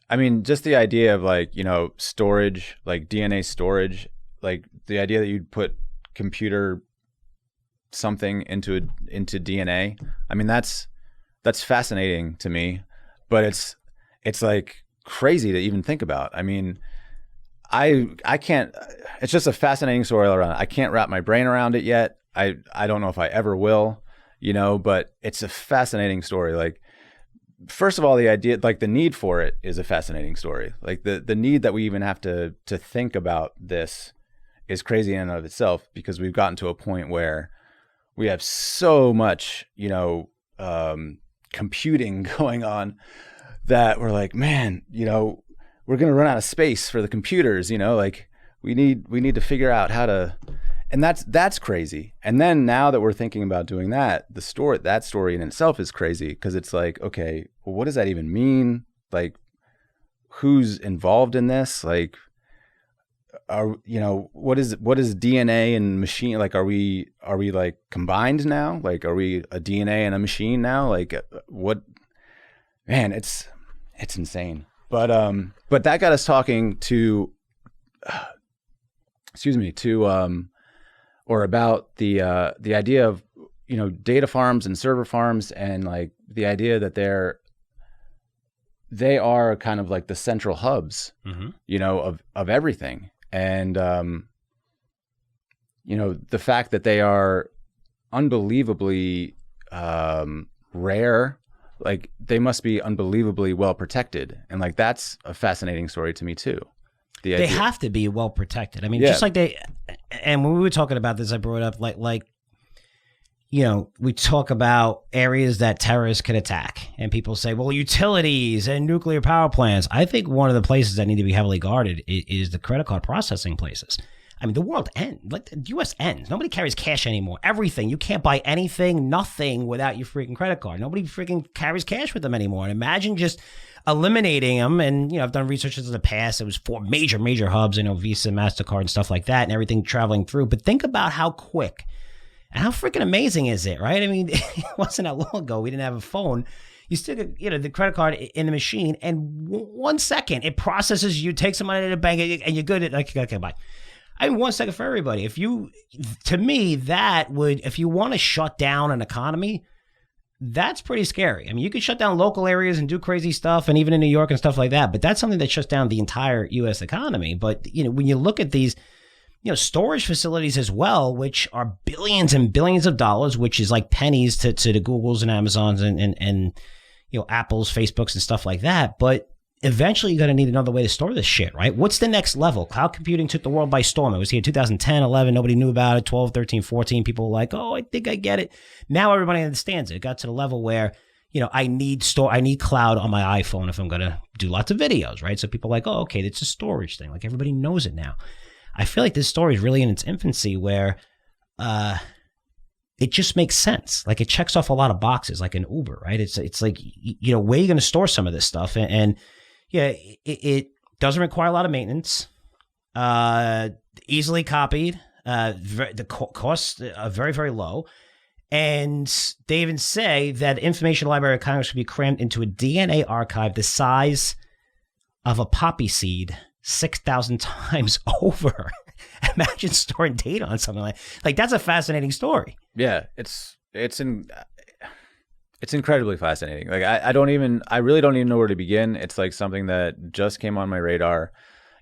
the idea of like, storage, like DNA storage, like the idea that you'd put computer something into DNA. I mean, that's fascinating to me, but it's like crazy to even think about. I mean, I can't, it's just a fascinating story all around. I can't wrap my brain around it yet. I don't know if I ever will, but it's a fascinating story. Like, first of all, the idea, like the need for it is a fascinating story. Like the need that we even have to think about this is crazy in and of itself because we've gotten to a point where we have so much, computing going on that we're like, man, we're going to run out of space for the computers, like we need to figure out how to, and that's crazy. And then now that we're thinking about doing that story in itself is crazy because it's like, okay, well, what does that even mean? Like who's involved in this? Like, what is DNA and machine? Like, are we like combined now? Like, are we a DNA and a machine now? Like what, man, it's insane. But that got us talking to about the idea of, data farms and server farms and like the idea that they are kind of like the central hubs, of everything. And, the fact that they are unbelievably rare, like they must be unbelievably well protected. And like, that's a fascinating story to me too. They have to be well protected. I mean, just like and when we were talking about this, I brought up like, we talk about areas that terrorists could attack and people say, well, utilities and nuclear power plants. I think one of the places that need to be heavily guarded is the credit card processing places. I mean, the world ends. Like the U.S. ends. Nobody carries cash anymore. Everything. You can't buy anything, nothing without your freaking credit card. Nobody freaking carries cash with them anymore. And imagine just eliminating them. And, I've done research in the past. It was 4 major hubs, Visa, MasterCard and stuff like that and everything traveling through. But think about how quick and how freaking amazing is it, right? I mean, it wasn't that long ago. We didn't have a phone. You stick, the credit card in the machine, and 1 second it processes. You take some money to the bank, and you're good at okay, bye. 1 second for everybody. To me, that would, if you want to shut down an economy, that's pretty scary. I mean, you could shut down local areas and do crazy stuff, and even in New York and stuff like that. But that's something that shuts down the entire U.S. economy. But when you look at these, storage facilities as well, which are billions and billions of dollars, which is like pennies to the Googles and Amazons and Apples, Facebooks and stuff like that. But eventually you're going to need another way to store this shit, right? What's the next level? Cloud computing took the world by storm. It was here in 2010, 11. Nobody knew about it. 12, 13, 14. People were like, oh, I think I get it. Now everybody understands it. It got to the level where, I need cloud on my iPhone if I'm going to do lots of videos, right? So people are like, oh, okay, it's a storage thing. Like everybody knows it now. I feel like this story is really in its infancy where, it just makes sense. Like it checks off a lot of boxes, like an Uber, right? It's like, where are you going to store some of this stuff? And it doesn't require a lot of maintenance, easily copied, the costs are very, very low. And they even say that information library of Congress should be crammed into a DNA archive the size of a poppy seed 6,000 times over. Imagine storing data on something like that's a fascinating story. Yeah, it's incredibly fascinating. Like I really don't even know where to begin. It's like something that just came on my radar.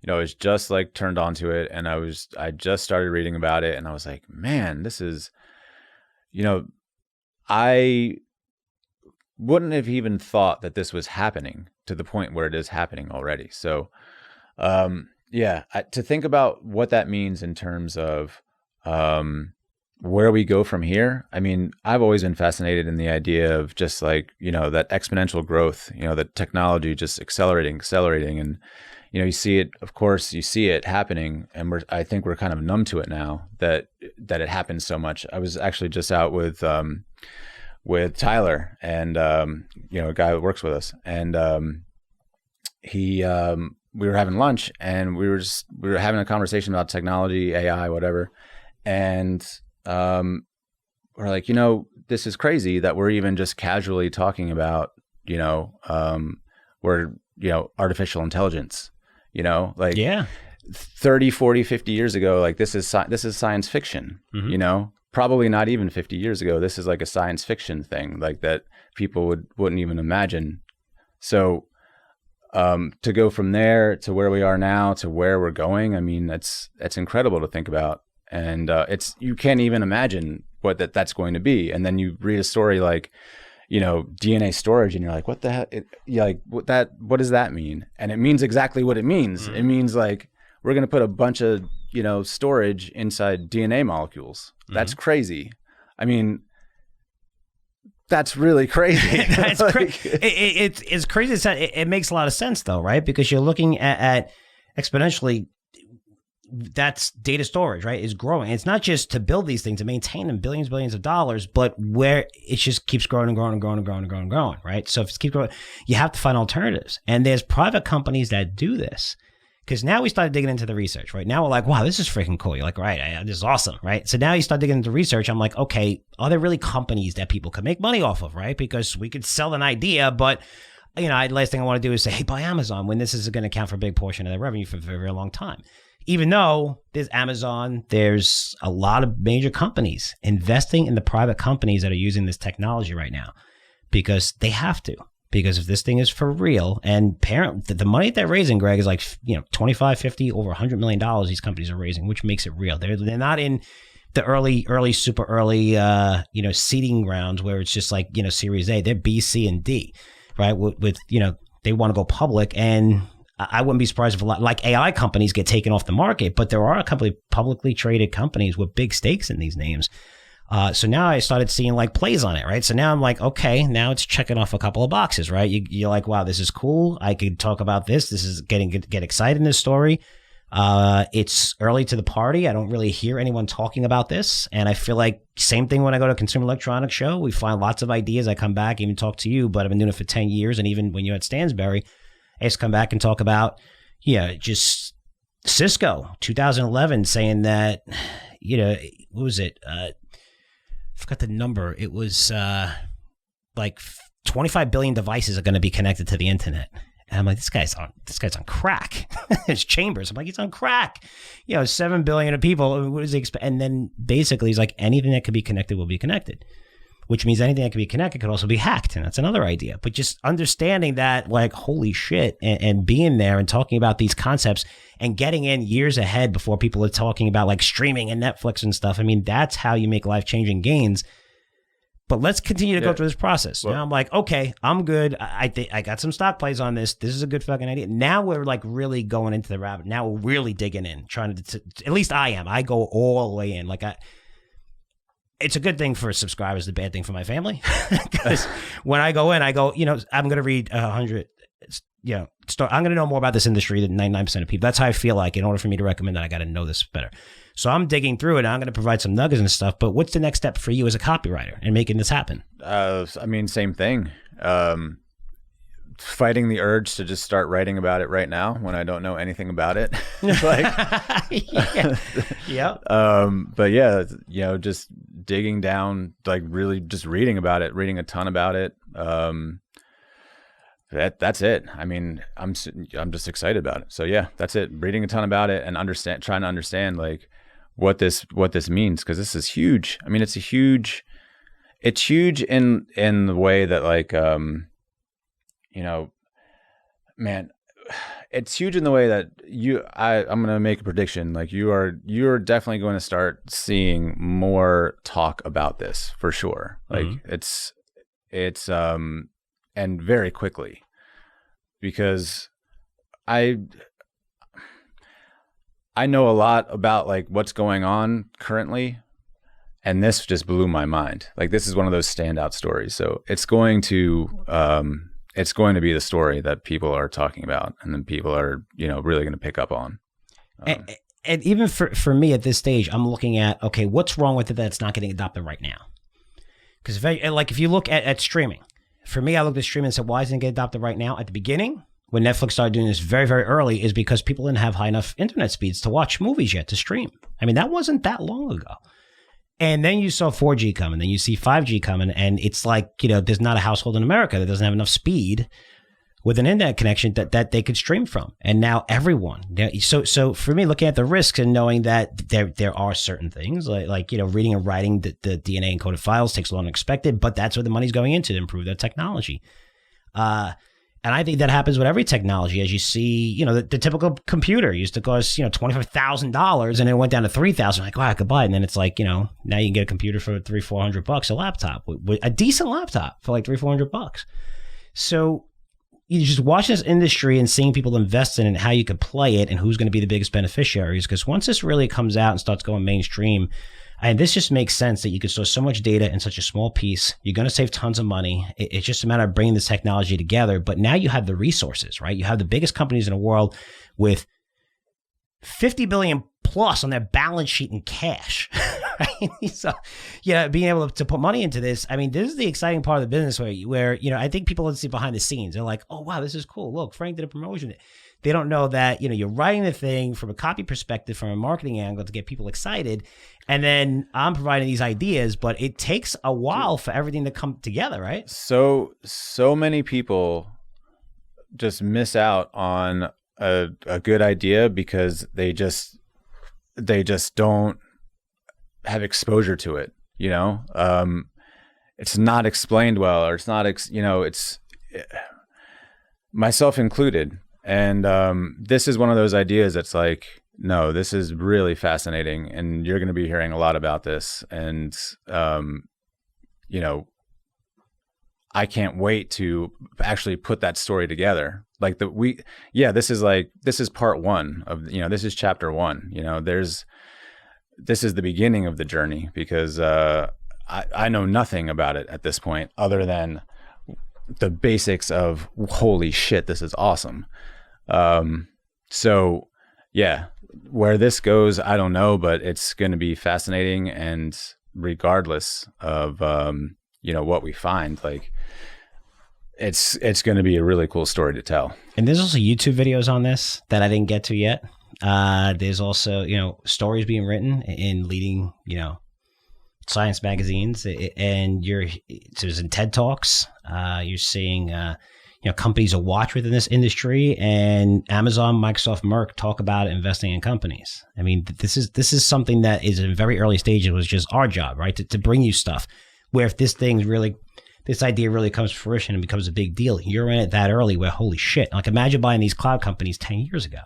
I was just like turned onto it, and I just started reading about it, and I was like, man, this is, I wouldn't have even thought that this was happening to the point where it is happening already. So, to think about what that means in terms of where we go from here. I mean, I've always been fascinated in the idea of just like, that exponential growth, that technology just accelerating. And, you see it, of course, you see it happening, and I think we're kind of numb to it now that it happens so much. I was actually just out with Tyler and, a guy that works with us, and we were having lunch, and we were having a conversation about technology, AI, whatever. And we're like, this is crazy that we're even just casually talking about, artificial intelligence, 30, 40, 50 years ago, like this is science fiction, probably not even 50 years ago. This is like a science fiction thing, like that people wouldn't even imagine. So, to go from there to where we are now to where we're going, I mean, that's incredible to think about. And you can't even imagine what that's going to be. And then you read a story like, DNA storage, and you're like, what the heck? What does that mean? And it means exactly what it means. Mm-hmm. It means like we're going to put a bunch of, storage inside DNA molecules. Mm-hmm. That's crazy. I mean, that's really crazy. That's it's crazy. It makes a lot of sense though, right? Because you're looking at exponentially. That's data storage, right? Is growing. It's not just to build these things, to maintain them, billions of dollars, but where it just keeps growing and growing and growing and growing and growing and growing, right? So if it keeps growing, you have to find alternatives. And there's private companies that do this. Because now we started digging into the research, right? Now we're like, wow, this is freaking cool. You're like, right, this is awesome, right? So now you start digging into research. I'm like, okay, are there really companies that people could make money off of, right? Because we could sell an idea, but last thing I want to do is say, hey, buy Amazon, when this is going to account for a big portion of their revenue for a very, very long time. Even though there's Amazon, there's a lot of major companies investing in the private companies that are using this technology right now because they have to. Because if this thing is for real, and the money that they're raising, Greg, is like 25, 50, over $100 million these companies are raising, which makes it real. They're not in the super early seeding rounds where it's just like Series A. They're B, C, and D, right? With they want to go public, and I wouldn't be surprised if a lot like AI companies get taken off the market, but there are a couple of publicly traded companies with big stakes in these names. So now I started seeing like plays on it, right? So now I'm like, okay, now it's checking off a couple of boxes, right? You're like, wow, this is cool. I could talk about this. This is get excited in this story. It's early to the party. I don't really hear anyone talking about this. And I feel like same thing when I go to a Consumer Electronics Show. We find lots of ideas. I come back, even talk to you, but I've been doing it for 10 years. And even when you're at Stansberry, I just come back and talk about, just Cisco 2011 saying that, what was it? I forgot the number. It was like 25 billion devices are going to be connected to the internet. And I'm like, this guy's on crack. His chambers. I'm like, he's on crack. 7 billion of people. What does he expect? And then basically he's like, anything that can be connected will be connected, which means anything that can be connected could also be hacked. And that's another idea. But just understanding that, like, holy shit, and being there and talking about these concepts and getting in years ahead before people are talking about like streaming and Netflix and stuff. I mean, that's how you make life-changing gains. But let's continue to go through this process. Well, now I'm like, okay, I'm good. I think I got some stock plays on this. This is a good fucking idea. Now we're like really going into the rabbit. Now we're really digging in, trying to at least I am. I go all the way in. Like it's a good thing for subscribers, the bad thing for my family. Because when I go in, I go, I'm going to read 100. I'm going to know more about this industry than 99% of people. That's how I feel like in order for me to recommend that, I got to know this better. So I'm digging through it. And I'm going to provide some nuggets and stuff. But what's the next step for you as a copywriter in making this happen? Same thing. Fighting the urge to just start writing about it right now when I don't know anything about it. Yeah. But yeah, just digging down, like really just reading about it, reading a ton about it. That's it. I mean, I'm just excited about it. So yeah, that's it. Reading a ton about it and trying to understand like what this means, because this is huge. I mean, it's huge in the way that like man, it's huge in the way that I'm going to make a prediction. Like you're definitely going to start seeing more talk about this for sure. Like it's and very quickly, because I know a lot about like what's going on currently, and this just blew my mind. Like this is one of those standout stories. So it's going to be the story that people are talking about, and then people are really going to pick up on. And even for me at this stage, I'm looking at, okay, what's wrong with it that's not getting adopted right now? Because if you look at streaming. For me, I looked at streaming and said, why isn't it getting adopted right now? At the beginning, when Netflix started doing this very, very early, is because people didn't have high enough internet speeds to watch movies yet, to stream. I mean, that wasn't that long ago. And then you saw 4G coming, then you see 5G coming, and it's like, there's not a household in America that doesn't have enough speed with an internet connection that they could stream from. And now everyone. So for me, looking at the risks and knowing that there are certain things like reading and writing the DNA encoded files takes longer than expected, but that's where the money's going into to improve that technology. And I think that happens with every technology. As you see, the typical computer used to cost, $25,000 and it went down to $3,000. Like, wow, I could buy it. And then it's like, now you can get a computer for $300-400, a laptop, a decent laptop for like $300-400. So you just watch this industry and seeing people invest in it and how you could play it and who's going to be the biggest beneficiaries. Because once this really comes out and starts going mainstream, and this just makes sense that you can store so much data in such a small piece. You're going to save tons of money. It's just a matter of bringing this technology together. But now you have the resources, right? You have the biggest companies in the world with 50 billion plus on their balance sheet in cash, right? So, being able to put money into this, I mean, this is the exciting part of the business where I think people see behind the scenes. They're like, oh, wow, this is cool. Look, Frank did a promotion. They don't know that, you're writing the thing from a copy perspective, from a marketing angle to get people excited. And then I'm providing these ideas, but it takes a while for everything to come together, right? So many people just miss out on a good idea because they just don't have exposure to it. It's not explained well, or it's not, it's myself included. And this is one of those ideas that's like, no, this is really fascinating, and you're going to be hearing a lot about this. And, I can't wait to actually put that story together. Like this is part one of, this is chapter one. This is the beginning of the journey, because I know nothing about it at this point other than the basics of, holy shit, this is awesome. So yeah, where this goes, I don't know, but it's going to be fascinating. And regardless of, what we find, like it's going to be a really cool story to tell. And there's also YouTube videos on this that I didn't get to yet. There's also, stories being written in leading, science magazines, and there's in TED Talks. You're seeing companies to watch within this industry, and Amazon, Microsoft, Merck talk about investing in companies. I mean, this is something that is in very early stages. It was just our job, right, to bring you stuff. Where if this idea really comes to fruition and becomes a big deal, you're in it that early. Where holy shit, like imagine buying these cloud companies 10 years ago.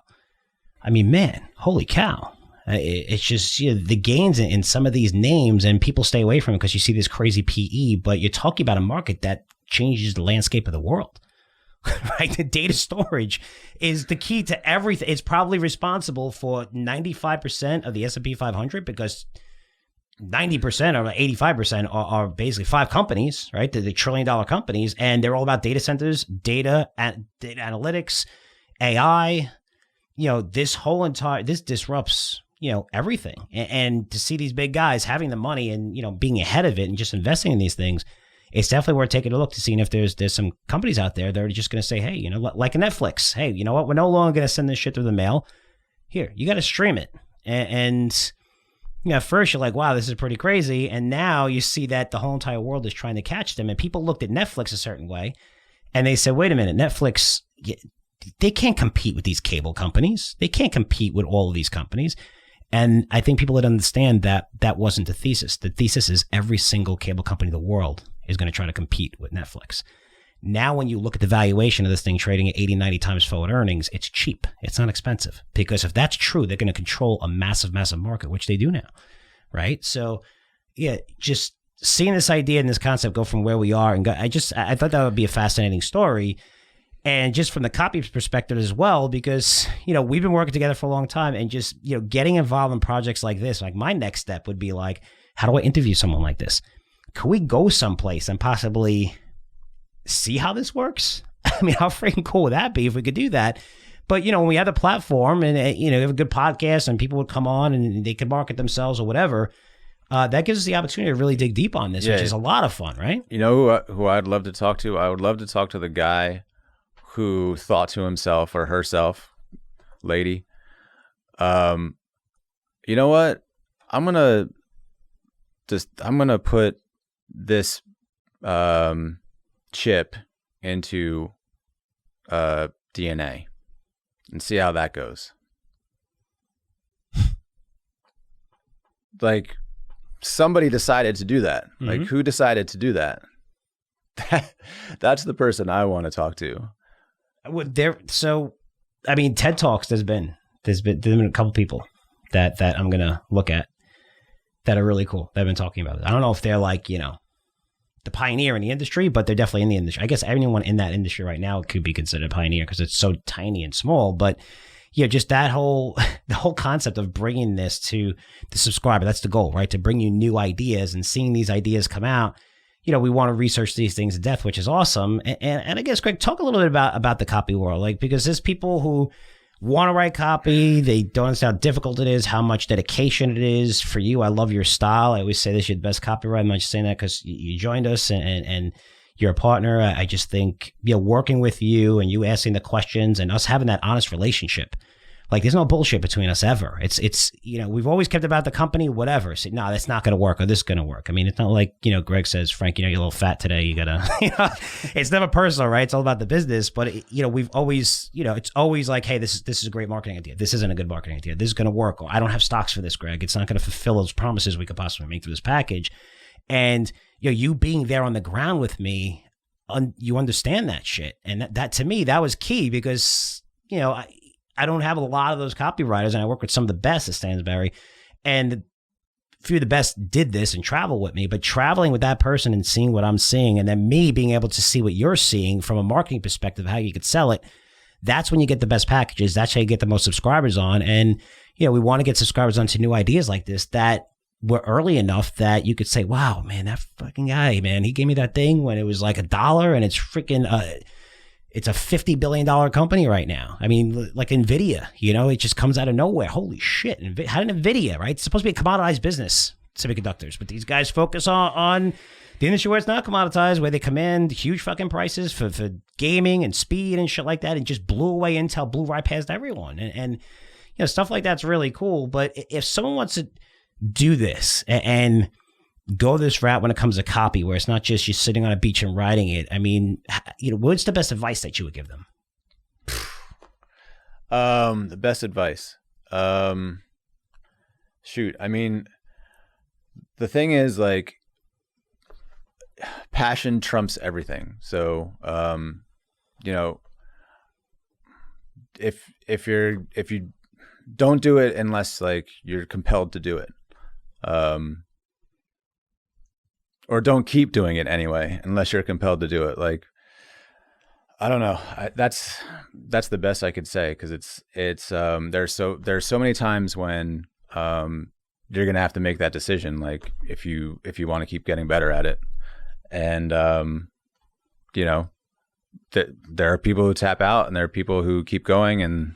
I mean, man, holy cow. It's just the gains in some of these names, and people stay away from it because you see this crazy PE, but you're talking about a market that changes the landscape of the world, right? The data storage is the key to everything. It's probably responsible for 95% of the S&P 500 because 90% or 85% are basically 5 companies, right? They're the trillion-dollar companies, and they're all about data centers, data analytics, AI. This disrupts everything. And to see these big guys having the money and, being ahead of it and just investing in these things, it's definitely worth taking a look to see if there's some companies out there that are just going to say, hey, like a Netflix, hey, you know what? We're no longer going to send this shit through the mail. Here, you got to stream it. And at first you're like, wow, this is pretty crazy. And now you see that the whole entire world is trying to catch them. And people looked at Netflix a certain way and they said, wait a minute, Netflix, they can't compete with these cable companies. They can't compete with all of these companies. And I think people would understand that that wasn't the thesis. The thesis is every single cable company in the world is going to try to compete with Netflix. Now, when you look at the valuation of this thing trading at 80, 90 times forward earnings, it's cheap. It's not expensive. Because if that's true, they're going to control a massive, massive market, which they do now, right? So, yeah, just seeing this idea and this concept go from where we are, and I thought that would be a fascinating story. And just from the copy perspective as well, because, we've been working together for a long time, and just, getting involved in projects like this, like my next step would be like, how do I interview someone like this? Could we go someplace and possibly see how this works? I mean, how freaking cool would that be if we could do that? But, when we had the platform and, you have a good podcast and people would come on and they could market themselves or whatever, that gives us the opportunity to really dig deep on this, which is a lot of fun, right? You know who I'd love to talk to? I would love to talk to the guy who thought to himself or herself, lady, you know what? I'm gonna put this chip into DNA and see how that goes. Like, somebody decided to do that. Mm-hmm. Like, who decided to do that? That's the person I want to talk to. So, I mean, TED Talks, there's been a couple people that I'm going to look at that are really cool. They've been talking about it. I don't know if they're like, the pioneer in the industry, but they're definitely in the industry. I guess anyone in that industry right now could be considered a pioneer because it's so tiny and small. But just the whole concept of bringing this to the subscriber, that's the goal, right? To bring you new ideas and seeing these ideas come out. We want to research these things in depth, which is awesome. And I guess, Greg, talk a little bit about the copy world, because there's people who want to write copy. They don't understand how difficult it is, how much dedication it is for you. I love your style. I always say this, you're the best copywriter. I'm not just saying that because you joined us and you're a partner. I just think, working with you and you asking the questions and us having that honest relationship. Like, there's no bullshit between us ever. It's we've always kept about the company, whatever. So, no, that's not going to work, or this is going to work. I mean, it's not like, Greg says, Frank, you're a little fat today. You got to, it's never personal, right? It's all about the business. But, we've always, it's always like, hey, this is a great marketing idea. This isn't a good marketing idea. This is going to work. Or I don't have stocks for this, Greg. It's not going to fulfill those promises we could possibly make through this package. And, you being there on the ground with me, you understand that shit. And that to me, that was key because, I don't have a lot of those copywriters, and I work with some of the best at Stansberry, and a few of the best did this and travel with me. But traveling with that person and seeing what I'm seeing, and then me being able to see what you're seeing from a marketing perspective, how you could sell it, that's when you get the best packages. That's how you get the most subscribers on. And, we want to get subscribers onto new ideas like this that were early enough that you could say, wow, man, that fucking guy, man, he gave me that thing when it was like $1 and it's freaking... it's a $50 billion company right now. I mean, like NVIDIA, it just comes out of nowhere. Holy shit. How did NVIDIA, right? It's supposed to be a commoditized business, semiconductors. But these guys focus on the industry where it's not commoditized, where they command huge fucking prices for gaming and speed and shit like that, and just blew away Intel, blew right past everyone. And stuff like that's really cool. But if someone wants to do this and go this route when it comes to copy, where it's not just you sitting on a beach and writing it. I mean, what's the best advice that you would give them? The best advice. Shoot. I mean, the thing is, like, passion trumps everything. So, if you don't do it unless like you're compelled to do it, or don't keep doing it anyway unless you're compelled to do it. Like, I don't know. That's the best I could say, because it's there's so many times when you're gonna have to make that decision. Like, if you want to keep getting better at it, and there are people who tap out and there are people who keep going, and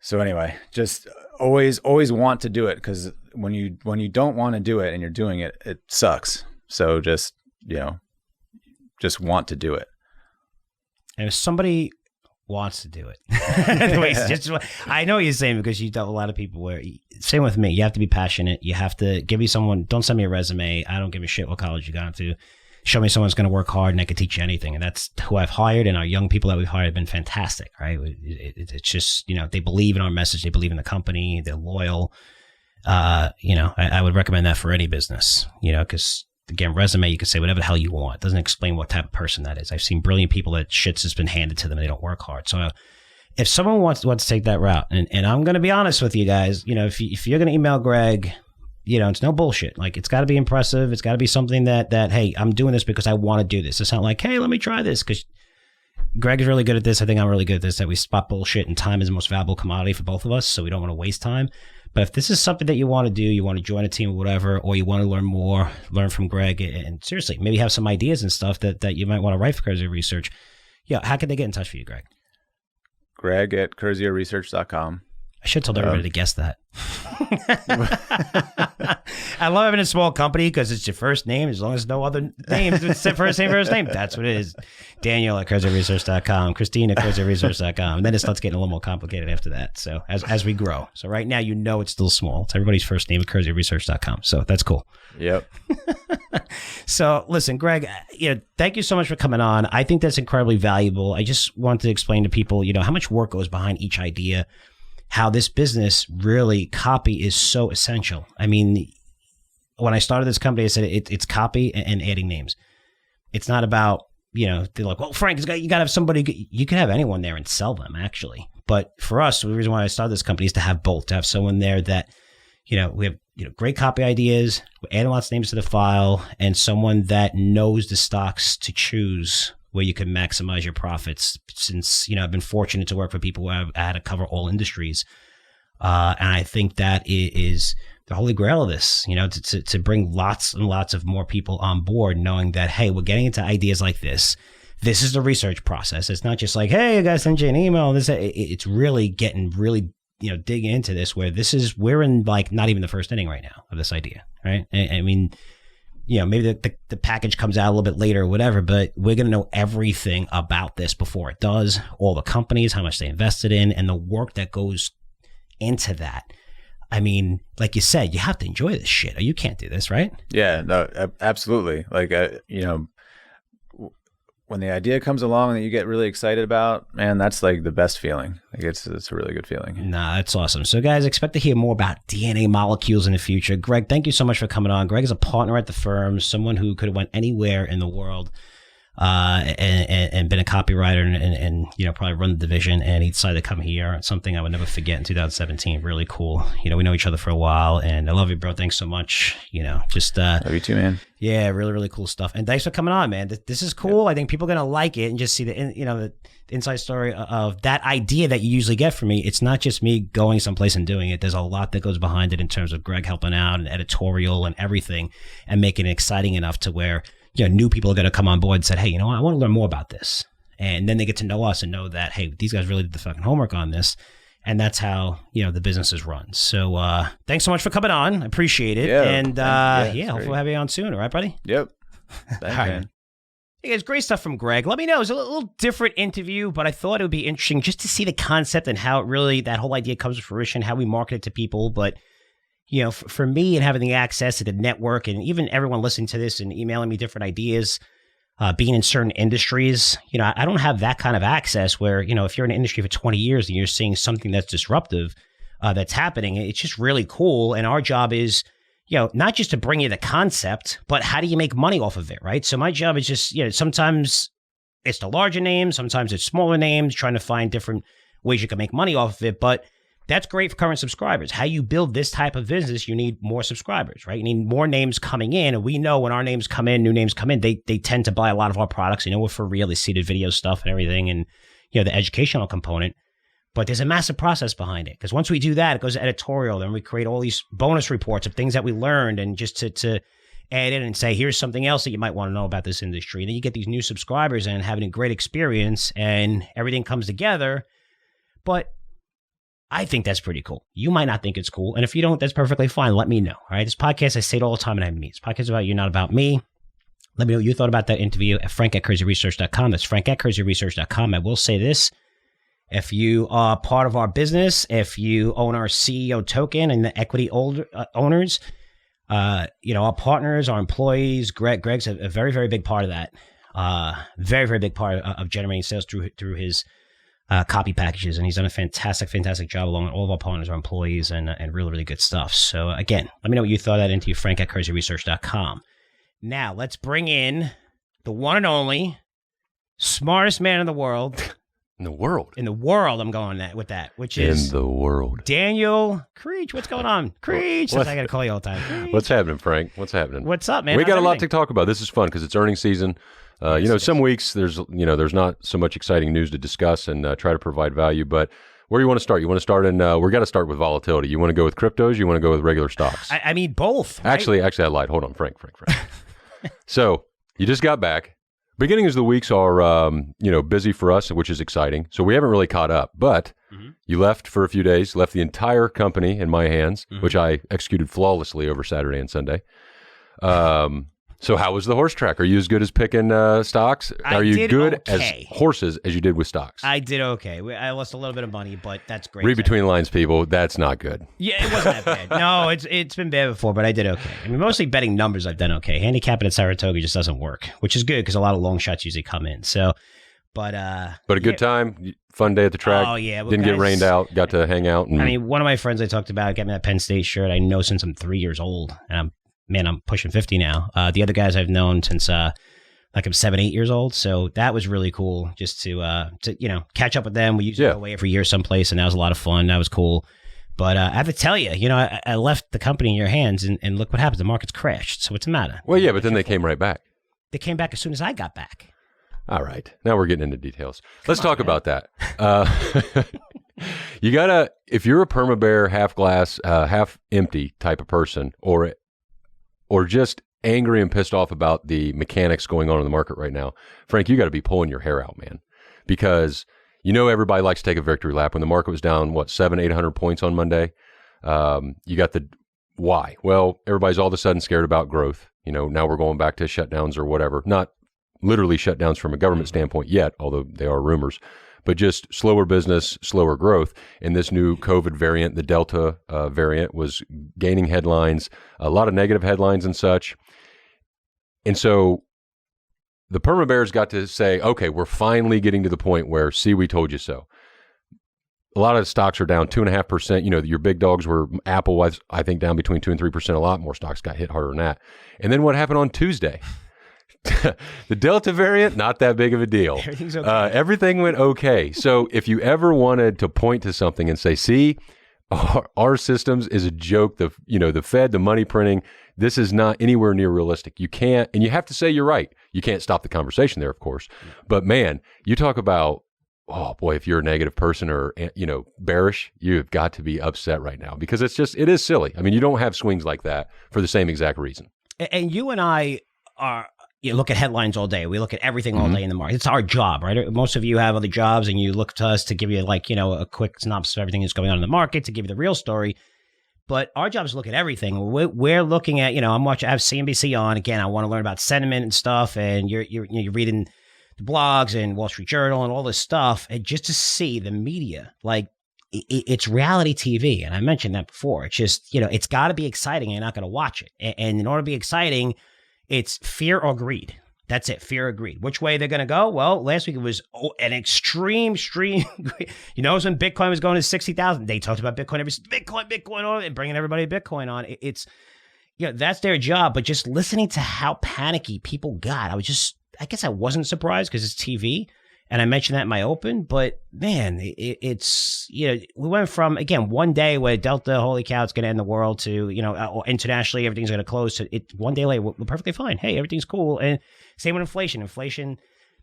so anyway, just always want to do it, because when you don't want to do it and you're doing it, it sucks. So just want to do it. And if somebody wants to do it, I know what you're saying, because you dealt with a lot of people where, same with me, you have to be passionate. You have to give me someone, don't send me a resume. I don't give a shit what college you got to. Show me someone's going to work hard and I can teach you anything. And that's who I've hired, and our young people that we've hired have been fantastic, right? It's just, they believe in our message. They believe in the company. They're loyal. I would recommend that for any business, because again, resume, you can say whatever the hell you want. It doesn't explain what type of person that is. I've seen brilliant people that shit's just been handed to them. They don't work hard. So if someone wants to take that route, and I'm going to be honest with you guys, if you're going to email Greg, it's no bullshit. Like, it's got to be impressive. It's got to be something that, hey, I'm doing this because I want to do this. It's not like, hey, let me try this, because Greg is really good at this. I think I'm really good at this, that we spot bullshit, and time is the most valuable commodity for both of us. So we don't want to waste time. But if this is something that you want to do, you want to join a team or whatever, or you want to learn more, learn from Greg, and seriously, maybe have some ideas and stuff that you might want to write for Curzio Research. Yeah. How can they get in touch with you, Greg? Greg at CurzioResearch.com. I should have told everybody to guess that. I love having a small company because it's your first name. As long as no other names, it's first name. That's what it is. Daniel at CurzioResearch.com. Christine at CurzioResearch.com. And then it starts getting a little more complicated after that. So as we grow. So right now, it's still small. It's everybody's first name at CurzioResearch.com. So that's cool. Yep. So listen, Greg, thank you so much for coming on. I think that's incredibly valuable. I just wanted to explain to people, how much work goes behind each idea. How this business, really, copy is so essential. I mean, when I started this company, I said it's copy and adding names. It's not about, they're like, well, Frank, you got to have somebody. You can have anyone there and sell them, actually. But for us, the reason why I started this company is to have both, to have someone there that, we have great copy ideas, we're adding lots of names to the file, and someone that knows the stocks to choose where you can maximize your profits. Since, I've been fortunate to work for people who have had to cover all industries. And I think that is the holy grail of this, to bring lots and lots of more people on board, knowing that, hey, we're getting into ideas like this. This is the research process. It's not just like, hey, I got to send you an email. It's really getting digging into this, where we're in like not even the first inning right now of this idea, right? I mean, maybe the package comes out a little bit later or whatever, but we're going to know everything about this before it does, all the companies, how much they invested in, and the work that goes into that. I mean, like you said, you have to enjoy this shit, or you can't do this, right? Yeah, no, absolutely. Like, when the idea comes along that you get really excited about, man, that's like the best feeling. Like, it's a really good feeling. Nah, that's awesome. So guys, expect to hear more about DNA molecules in the future. Greg, thank you so much for coming on. Greg is a partner at the firm, someone who could have went anywhere in the world and been a copywriter and probably run the division, and he decided to come here. It's something I would never forget in 2017. Really cool. We know each other for a while, and I love you, bro. Thanks so much. Love you too, man. Yeah, really, really cool stuff. And thanks for coming on, man. This is cool. I think people are going to like it and just see the inside story of that idea that you usually get from me. It's not just me going someplace and doing it. There's a lot that goes behind it in terms of Greg helping out and editorial and everything, and making it exciting enough to where new people are going to come on board and said, hey, I want to learn more about this. And then they get to know us and know that, hey, these guys really did the fucking homework on this. And that's how, the business is run. So thanks so much for coming on. I appreciate it. Yeah, and hopefully we'll have you on soon. All right, buddy? Yep. Thanks, man. Hey guys, great stuff from Greg. Let me know. It was a little different interview, but I thought it would be interesting just to see the concept and how it really, that whole idea comes to fruition, how we market it to people. But for me and having the access to the network and even everyone listening to this and emailing me different ideas, being in certain industries, I don't have that kind of access where, if you're in an industry for 20 years and you're seeing something that's disruptive, that's happening, it's just really cool. And our job is, not just to bring you the concept, but how do you make money off of it, right? So my job is just, sometimes it's the larger names, sometimes it's smaller names, trying to find different ways you can make money off of it. But that's great for current subscribers. How you build this type of business, you need more subscribers, right? You need more names coming in. And we know when our names come in, new names come in, they tend to buy a lot of our products. We're for real. They see the video stuff and everything and, the educational component. But there's a massive process behind it. Because once we do that, it goes to editorial. Then we create all these bonus reports of things that we learned and just to add in and say, here's something else that you might want to know about this industry. And then you get these new subscribers and having a great experience and everything comes together. But I think that's pretty cool. You might not think it's cool. And if you don't, that's perfectly fine. Let me know. All right. This podcast, I say it all the time and I mean, this podcast is about you, not about me. Let me know what you thought about that interview at frank@curzioresearch.com. That's frank@curzioresearch.com. I will say this. If you are part of our business, if you own our CEO token and the equity owners, our partners, our employees, Greg's a very, very big part of that. Very, very big part of generating sales through his copy packages. And he's done a fantastic, fantastic job along with all of our partners, our employees, and really, really good stuff. So again, let me know what you thought of that into frank@curzioresearch.com. Now let's bring in the one and only smartest man in the world. In the world. In the world, I'm going with that, which is... In the world. Daniel Creech. What's going on? Creech. That's what I got to call you all the time. Creech. What's happening, Frank? What's happening? What's up, man? We got a lot to talk about. This is fun because it's earnings season. Some weeks there's not so much exciting news to discuss and try to provide value. But where do you want to start? You want to start in... we got to start with volatility. You want to go with cryptos? You want to go with regular stocks? I mean, both. Right? Actually, I lied. Hold on, Frank. So you just got back. Beginnings of the weeks are, busy for us, which is exciting. So we haven't really caught up, but you left for a few days, left the entire company in my hands, which I executed flawlessly over Saturday and Sunday. So how was the horse track? Are you as good as picking stocks? Are you good as horses as you did with stocks? I did okay. I lost a little bit of money, but that's great. Read between the lines, people. That's not good. Yeah, it wasn't that bad. No, it's been bad before, but I did okay. I mean, mostly betting numbers, I've done okay. Handicapping at Saratoga just doesn't work, which is good because a lot of long shots usually come in. So, but a good time, fun day at the track. Oh yeah, didn't get rained out. Got to hang out. I mean, one of my friends I talked about got me that Penn State shirt. I know since I'm 3 years old, and I'm pushing 50 now. The other guys I've known since I'm 7, 8 years old. So that was really cool just to catch up with them. We usually go away every year someplace, and that was a lot of fun. That was cool. But I have to tell you, I left the company in your hands, and look what happened. The market's crashed. So what's the matter? Well, yeah, but then they came right back. They came back as soon as I got back. All right. Now we're getting into details. Let's talk about that. You gotta, if you're a perma-bear, half glass, half empty type of person, or just angry and pissed off about the mechanics going on in the market right now, Frank, you got to be pulling your hair out, man, because everybody likes to take a victory lap. When the market was down, 700-800 points on Monday, you got the why? Well, everybody's all of a sudden scared about growth. Now we're going back to shutdowns or whatever. Not literally shutdowns from a government standpoint yet, although they are rumors, but just slower business, slower growth. And this new COVID variant, the Delta variant, was gaining headlines, a lot of negative headlines and such. And so the perma bears got to say, okay, we're finally getting to the point where, see, we told you so. A lot of stocks are down 2.5%. Your big dogs were, Apple was, I think, down between 2 and 3%. A lot more stocks got hit harder than that. And then what happened on Tuesday? The Delta variant, not that big of a deal. Everything's okay. Everything went okay. So if you ever wanted to point to something and say, see, our systems is a joke, the Fed, the money printing, this is not anywhere near realistic. You can't, and you have to say you're right. You can't stop the conversation there, of course. But man, you talk about, oh boy, if you're a negative person or, bearish, you've got to be upset right now because it is silly. I mean, you don't have swings like that for the same exact reason. And you and I are... You look at headlines all day. We look at everything all day in the market. It's our job, right? Most of you have other jobs and you look to us to give you a quick synopsis of everything that's going on in the market, to give you the real story. But our job is to look at everything. We're looking at, I have CNBC on. Again, I want to learn about sentiment and stuff. And you're reading the blogs and Wall Street Journal and all this stuff. And just to see the media, it's reality TV. And I mentioned that before. It's just, it's got to be exciting. You're not going to watch it. And in order to be exciting, it's fear or greed. That's it. Fear or greed. Which way they're going to go? Well, last week it was an extreme. When Bitcoin was going to 60,000, they talked about Bitcoin, Bitcoin on, and bringing everybody Bitcoin on. It's, that's their job. But just listening to how panicky people got, I guess I wasn't surprised because it's TV. And I mentioned that in my open, but man, it's, we went from, again, one day where Delta, holy cow, it's going to end the world to, internationally, everything's going to close to it. One day later, we're perfectly fine. Hey, everything's cool. And same with inflation. Inflation,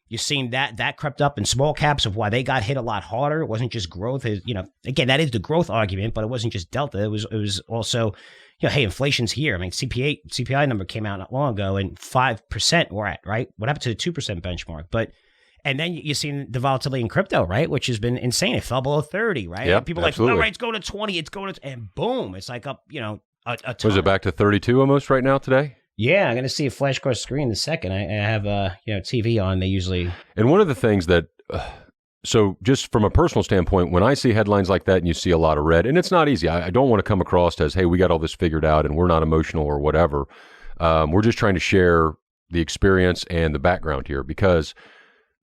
you've seen that crept up in small caps of why they got hit a lot harder. It wasn't just growth. Again, that is the growth argument, but it wasn't just Delta. It was also, hey, inflation's here. I mean, CPI number came out not long ago and 5% we're at, right? What happened to the 2% benchmark? And then you've seen the volatility in crypto, right? Which has been insane. It fell below 30, right? Yep, people are like, absolutely. all right, it's going to 20, it's going to, and boom, it's like up, a ton. Was it back to 32 almost right now today? Yeah, I'm going to see a flash across the screen in a second. I have, TV on. They usually. And one of the things that, so just from a personal standpoint, when I see headlines like that and you see a lot of red, and it's not easy. I don't want to come across as, hey, we got all this figured out and we're not emotional or whatever. We're just trying to share the experience and the background here because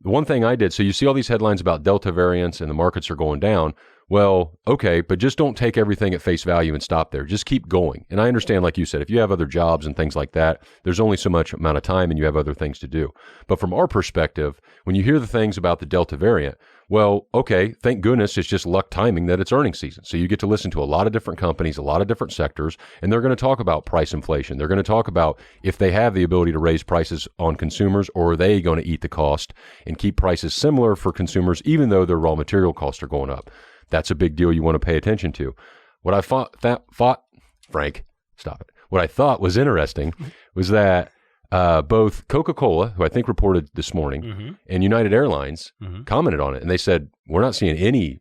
the one thing I did, so you see all these headlines about Delta variants and the markets are going down. Well, okay, but just don't take everything at face value and stop there. Just keep going. And I understand, like you said, if you have other jobs and things like that, there's only so much amount of time and you have other things to do. But from our perspective, when you hear the things about the Delta variant, well, okay, thank goodness it's just luck timing that it's earnings season. So you get to listen to a lot of different companies, a lot of different sectors, and they're going to talk about price inflation. They're going to talk about if they have the ability to raise prices on consumers or are they going to eat the cost and keep prices similar for consumers even though their raw material costs are going up. That's a big deal you want to pay attention to. What I Frank, stop it. What I thought was interesting was that both Coca-Cola, who I think reported this morning, and United Airlines commented on it. And they said, we're not seeing any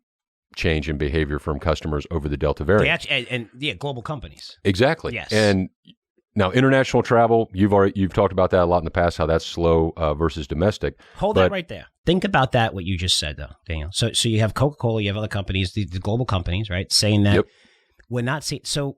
change in behavior from customers over the Delta variant. Global companies. Exactly. Yes. And now international travel, you've talked about that a lot in the past, how that's slow versus domestic. Hold that right there. Think about that, what you just said, though, Daniel. So you have Coca-Cola, you have other companies, the global companies, right, saying that we're not seeing. So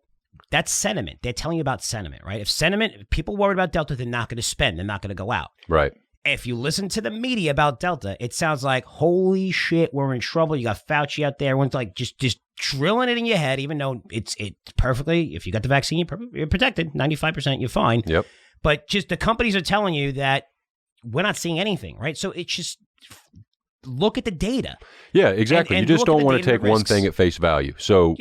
that's sentiment. They're telling you about sentiment, right? If people worried about Delta, they're not going to spend. They're not going to go out. Right. If you listen to the media about Delta, it sounds like, holy shit, we're in trouble. You got Fauci out there. Everyone's like just drilling it in your head, even though it's perfectly, if you got the vaccine, you're protected. 95%, you're fine. Yep. But just the companies are telling you that we're not seeing anything, right? So it's just look at the data. Yeah, exactly. And you just don't want to data take one thing at face value. So,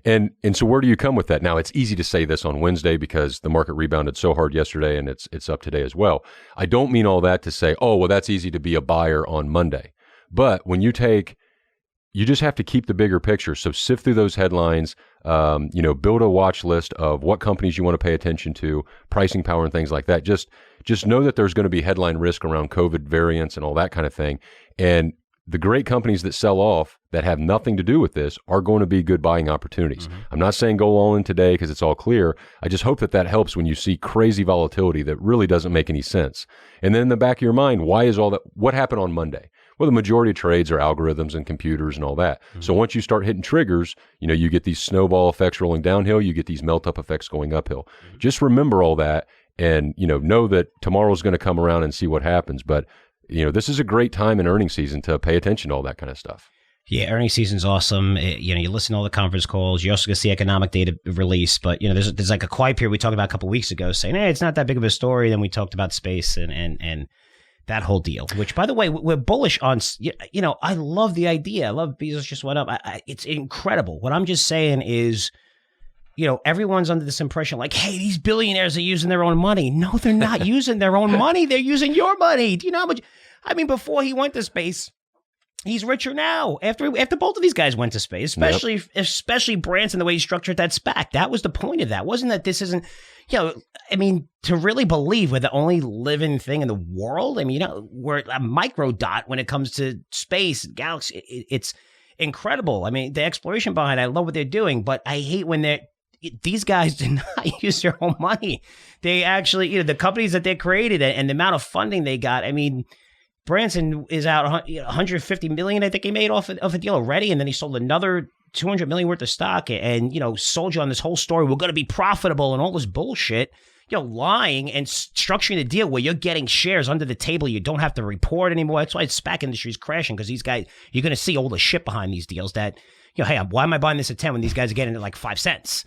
and so where do you come with that? Now, it's easy to say this on Wednesday because the market rebounded so hard yesterday and it's up today as well. I don't mean all that to say, oh, well, that's easy to be a buyer on Monday. But when you just have to keep the bigger picture. So sift through those headlines, build a watch list of what companies you want to pay attention to, pricing power and things like that. Just know that there's going to be headline risk around COVID variants and all that kind of thing. And the great companies that sell off that have nothing to do with this are going to be good buying opportunities. I'm not saying go all in today because it's all clear. I just hope that helps when you see crazy volatility that really doesn't make any sense. And then in the back of your mind, why is all that? What happened on Monday? Well, the majority of trades are algorithms and computers and all that. So once you start hitting triggers, you get these snowball effects rolling downhill, you get these melt up effects going uphill. Just remember all that and, know that tomorrow's going to come around and see what happens. But, this is a great time in earnings season to pay attention to all that kind of stuff. Yeah, earnings season's awesome. You listen to all the conference calls. You're also going to see economic data release. But, there's like a quiet period we talked about a couple of weeks ago saying, hey, it's not that big of a story. Then we talked about space and that whole deal, which, by the way, we're bullish on. I love the idea. I love Bezos just went up. It's incredible. What I'm just saying is, everyone's under this impression like, hey, these billionaires are using their own money. No, they're not using their own money. They're using your money. Do you know how much? I mean, before he went to space, he's richer now. After both of these guys went to space, especially Branson, the way he structured that SPAC. That was the point of that. Wasn't that this isn't, to really believe we're the only living thing in the world. I mean, we're a micro dot when it comes to space, galaxy. It's incredible. I mean, the exploration behind it, I love what they're doing, but I hate when these guys do not use their own money. They actually, the companies that they created and the amount of funding they got, I mean, Branson is out 150 million, I think he made off of a deal already, and then he sold another 200 million worth of stock, and sold you on this whole story. We're going to be profitable and all this bullshit. Lying and structuring the deal where you're getting shares under the table. You don't have to report anymore. That's why the SPAC industry is crashing, because these guys, you're going to see all the shit behind these deals that, hey, why am I buying this at 10 when these guys are getting it like 5 cents?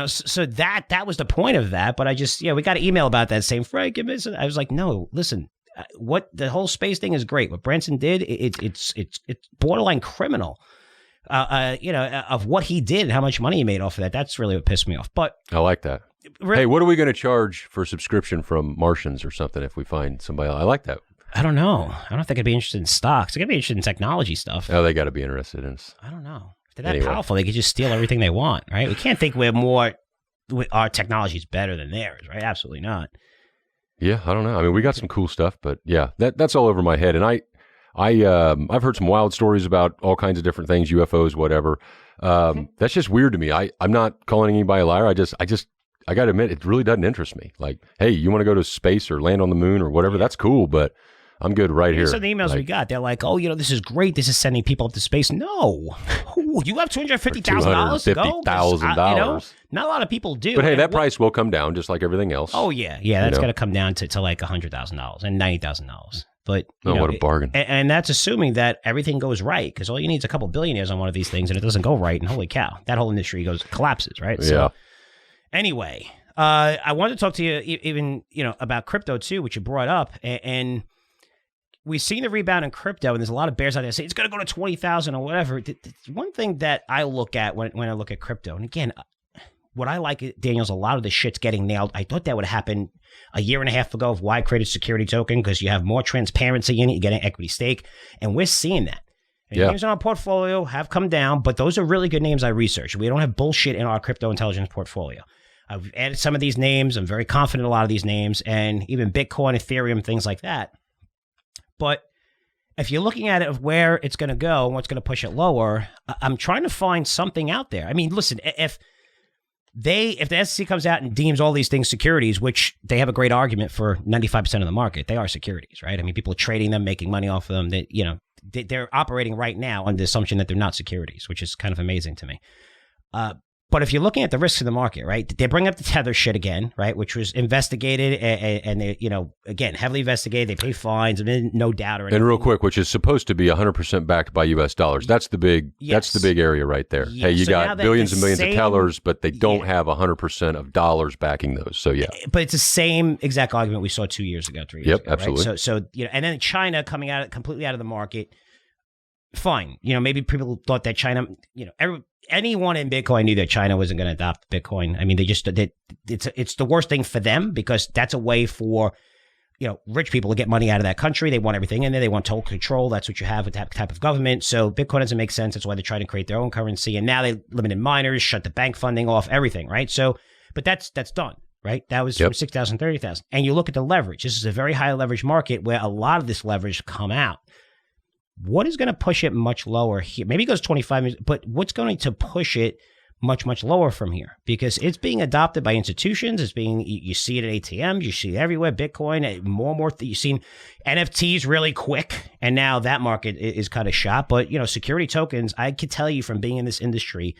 So that was the point of that. But I just, we got an email about that saying, Frank, I was like, no, listen, what the whole space thing is great. What Branson did, it's borderline criminal. Of what he did and how much money he made off of that. That's really what pissed me off. But I like that. Hey, what are we going to charge for subscription from Martians or something if we find somebody else? I like that. I don't know. I don't think I'd be interested in stocks. I could be interested in technology stuff. Oh, they got to be interested in us. I don't know. If they're that powerful, they could just steal everything they want, right? We can't think our technology is better than theirs, right? Absolutely not. Yeah, I don't know. I mean, we got some cool stuff, but yeah, that's all over my head. And I've heard some wild stories about all kinds of different things, UFOs, whatever. That's just weird to me. I'm not calling anybody a liar. I got to admit, it really doesn't interest me. Like, hey, you want to go to space or land on the moon or whatever? That's cool, but I'm good right here. So the emails we got, they're like, oh, this is great. This is sending people up to space. No. You have $250,000 to go? $250,000. Not a lot of people do. But hey, that price will come down just like everything else. Oh, yeah. Yeah, that's got to come down to like $100,000 and $90,000. But what a bargain. And that's assuming that everything goes right, because all you need is a couple billionaires on one of these things, and it doesn't go right, and holy cow, that whole industry collapses, right? Yeah. So, anyway, I wanted to talk to you even, about crypto too, which you brought up, and we've seen the rebound in crypto, and there's a lot of bears out there saying it's going to go to 20,000 or whatever. One thing that I look at when I look at crypto, and again, what I like, Daniel's a lot of the shit's getting nailed. I thought that would happen a year and a half ago of why I created security token, because you have more transparency in it, you get an equity stake, and we're seeing that. And names in our portfolio have come down, but those are really good names I researched. We don't have bullshit in our crypto intelligence portfolio. I've added some of these names. I'm very confident in a lot of these names, and even Bitcoin, Ethereum, things like that. But if you're looking at it of where it's going to go and what's going to push it lower, I'm trying to find something out there. I mean, listen, if the SEC comes out and deems all these things securities, which they have a great argument for 95% of the market, they are securities, right? I mean, people are trading them, making money off of them. They're operating right now on the assumption that they're not securities, which is kind of amazing to me. But if you're looking at the risks of the market, right, they bring up the Tether shit again, right, which was investigated and they, again, heavily investigated. They pay fines, no doubt or anything. And real quick, which is supposed to be 100% backed by U.S. dollars. That's the big area right there. Yes. Hey, you got billions and millions of tellers, but they don't have 100% of dollars backing those. So, yeah. But it's the same exact argument we saw 2 years ago, 3 years ago. Absolutely. Right? So and then China coming out completely out of the market. Fine. Maybe people thought that China, anyone in Bitcoin knew that China wasn't going to adopt Bitcoin. I mean, it's the worst thing for them, because that's a way for, rich people to get money out of that country. They want everything in there. They want total control. That's what you have with that type of government. So Bitcoin doesn't make sense. That's why they're trying to create their own currency. And now they limited miners, shut the bank funding off, everything, right? So, but that's done, right? That was from 6,000, 30,000. And you look at the leverage. This is a very high leverage market where a lot of this leverage come out. What is going to push it much lower here? Maybe it goes 25, but what's going to push it much, much lower from here? Because it's being adopted by institutions. You see it at ATMs. You see it everywhere. Bitcoin, more and more. You've seen NFTs really quick. And now that market is kind of shot. But, security tokens, I could tell you from being in this industry,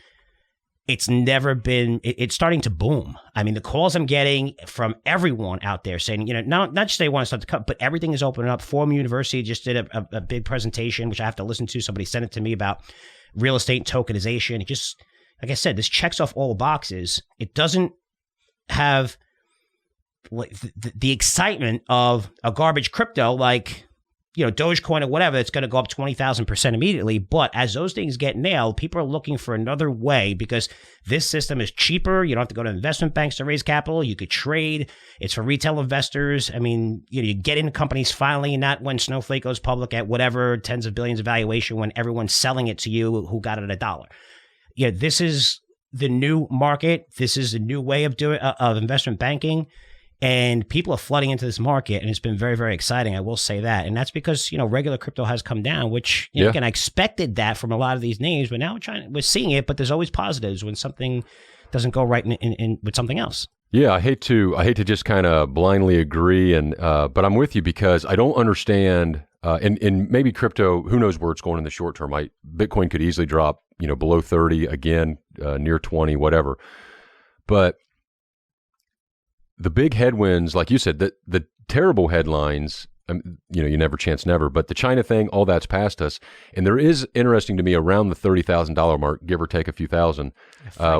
it's never been, it's starting to boom. I mean, the calls I'm getting from everyone out there saying, not just they want to start to cut, but everything is opening up. Fordham University just did a big presentation, which I have to listen to. Somebody sent it to me about real estate tokenization. It just, like I said, this checks off all boxes. It doesn't have the excitement of a garbage crypto like, Dogecoin or whatever, it's going to go up 20,000% immediately. But as those things get nailed, people are looking for another way, because this system is cheaper. You don't have to go to investment banks to raise capital. You could trade. It's for retail investors. I mean, you get into companies finally, not when Snowflake goes public at whatever tens of billions of valuation, when everyone's selling it to you who got it at $1. This is the new market. This is a new way of doing of investment banking. And people are flooding into this market, and it's been very, very exciting. I will say that. And that's because, regular crypto has come down, which, again, I expected that from a lot of these names, but now we're seeing it, but there's always positives when something doesn't go right in with something else. Yeah, I hate to just kind of blindly agree, but I'm with you, because I don't understand and maybe crypto, who knows where it's going in the short term. Bitcoin could easily drop, below 30 again, near 20, whatever. But the big headwinds, like you said, the terrible headlines, you never chance never, but the China thing, all that's past us. And there is, interesting to me, around the $30,000 mark, give or take a few thousand.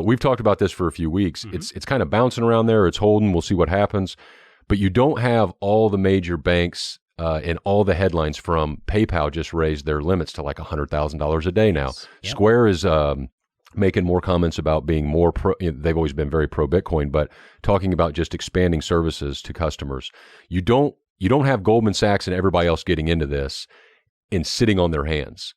We've talked about this for a few weeks. Mm-hmm. It's kind of bouncing around there. It's holding. We'll see what happens. But you don't have all the major banks and all the headlines from PayPal just raised their limits to like $100,000 a day now. Yep. Square is making more comments about being more pro. They've always been very pro Bitcoin, but talking about just expanding services to customers. You don't have Goldman Sachs and everybody else getting into this and sitting on their hands.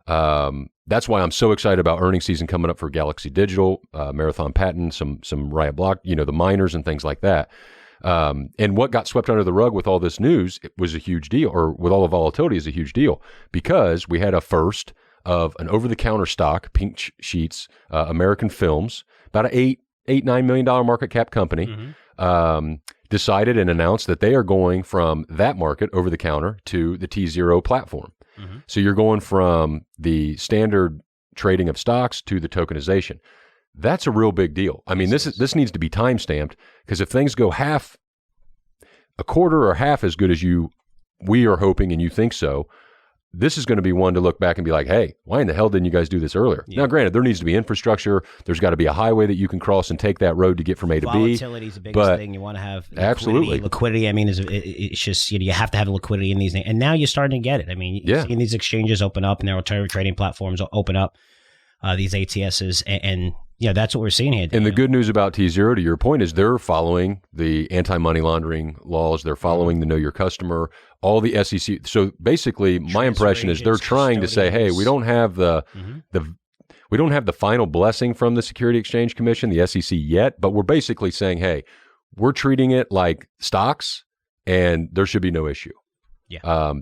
That's why I'm so excited about earnings season coming up for Galaxy Digital, Marathon Patent, some Riot Block, the miners and things like that. And what got swept under the rug with all this news, it was a huge deal, or with all the volatility is a huge deal, because we had a first of an over-the-counter stock, Pink Sheets, American Films, about an $9 million market cap company, decided and announced that they are going from that market over-the-counter to the T0 platform. Mm-hmm. So you're going from the standard trading of stocks to the tokenization. That's a real big deal. I mean, this needs to be time-stamped, because if things go a quarter or half as good as we are hoping and you think so, this is going to be one to look back and be like, hey, why in the hell didn't you guys do this earlier? Yeah. Now, granted, there needs to be infrastructure. There's got to be a highway that you can cross and take that road to get from A to B. Volatility is the biggest thing. You want to have liquidity. Absolutely. Liquidity, I mean, it's just, you have to have liquidity in these things. And now you're starting to get it. I mean, you're seeing these exchanges open up and their alternative trading platforms open up, these ATSs, and that's what we're seeing here. And the good news about T0, to your point, is they're following the anti-money laundering laws. They're following the Know Your Customer, all the SEC. So basically, my impression is they're trying to say, hey, we don't have the final blessing from the Security Exchange Commission, the SEC, yet, but we're basically saying, hey, we're treating it like stocks, and there should be no issue. Yeah.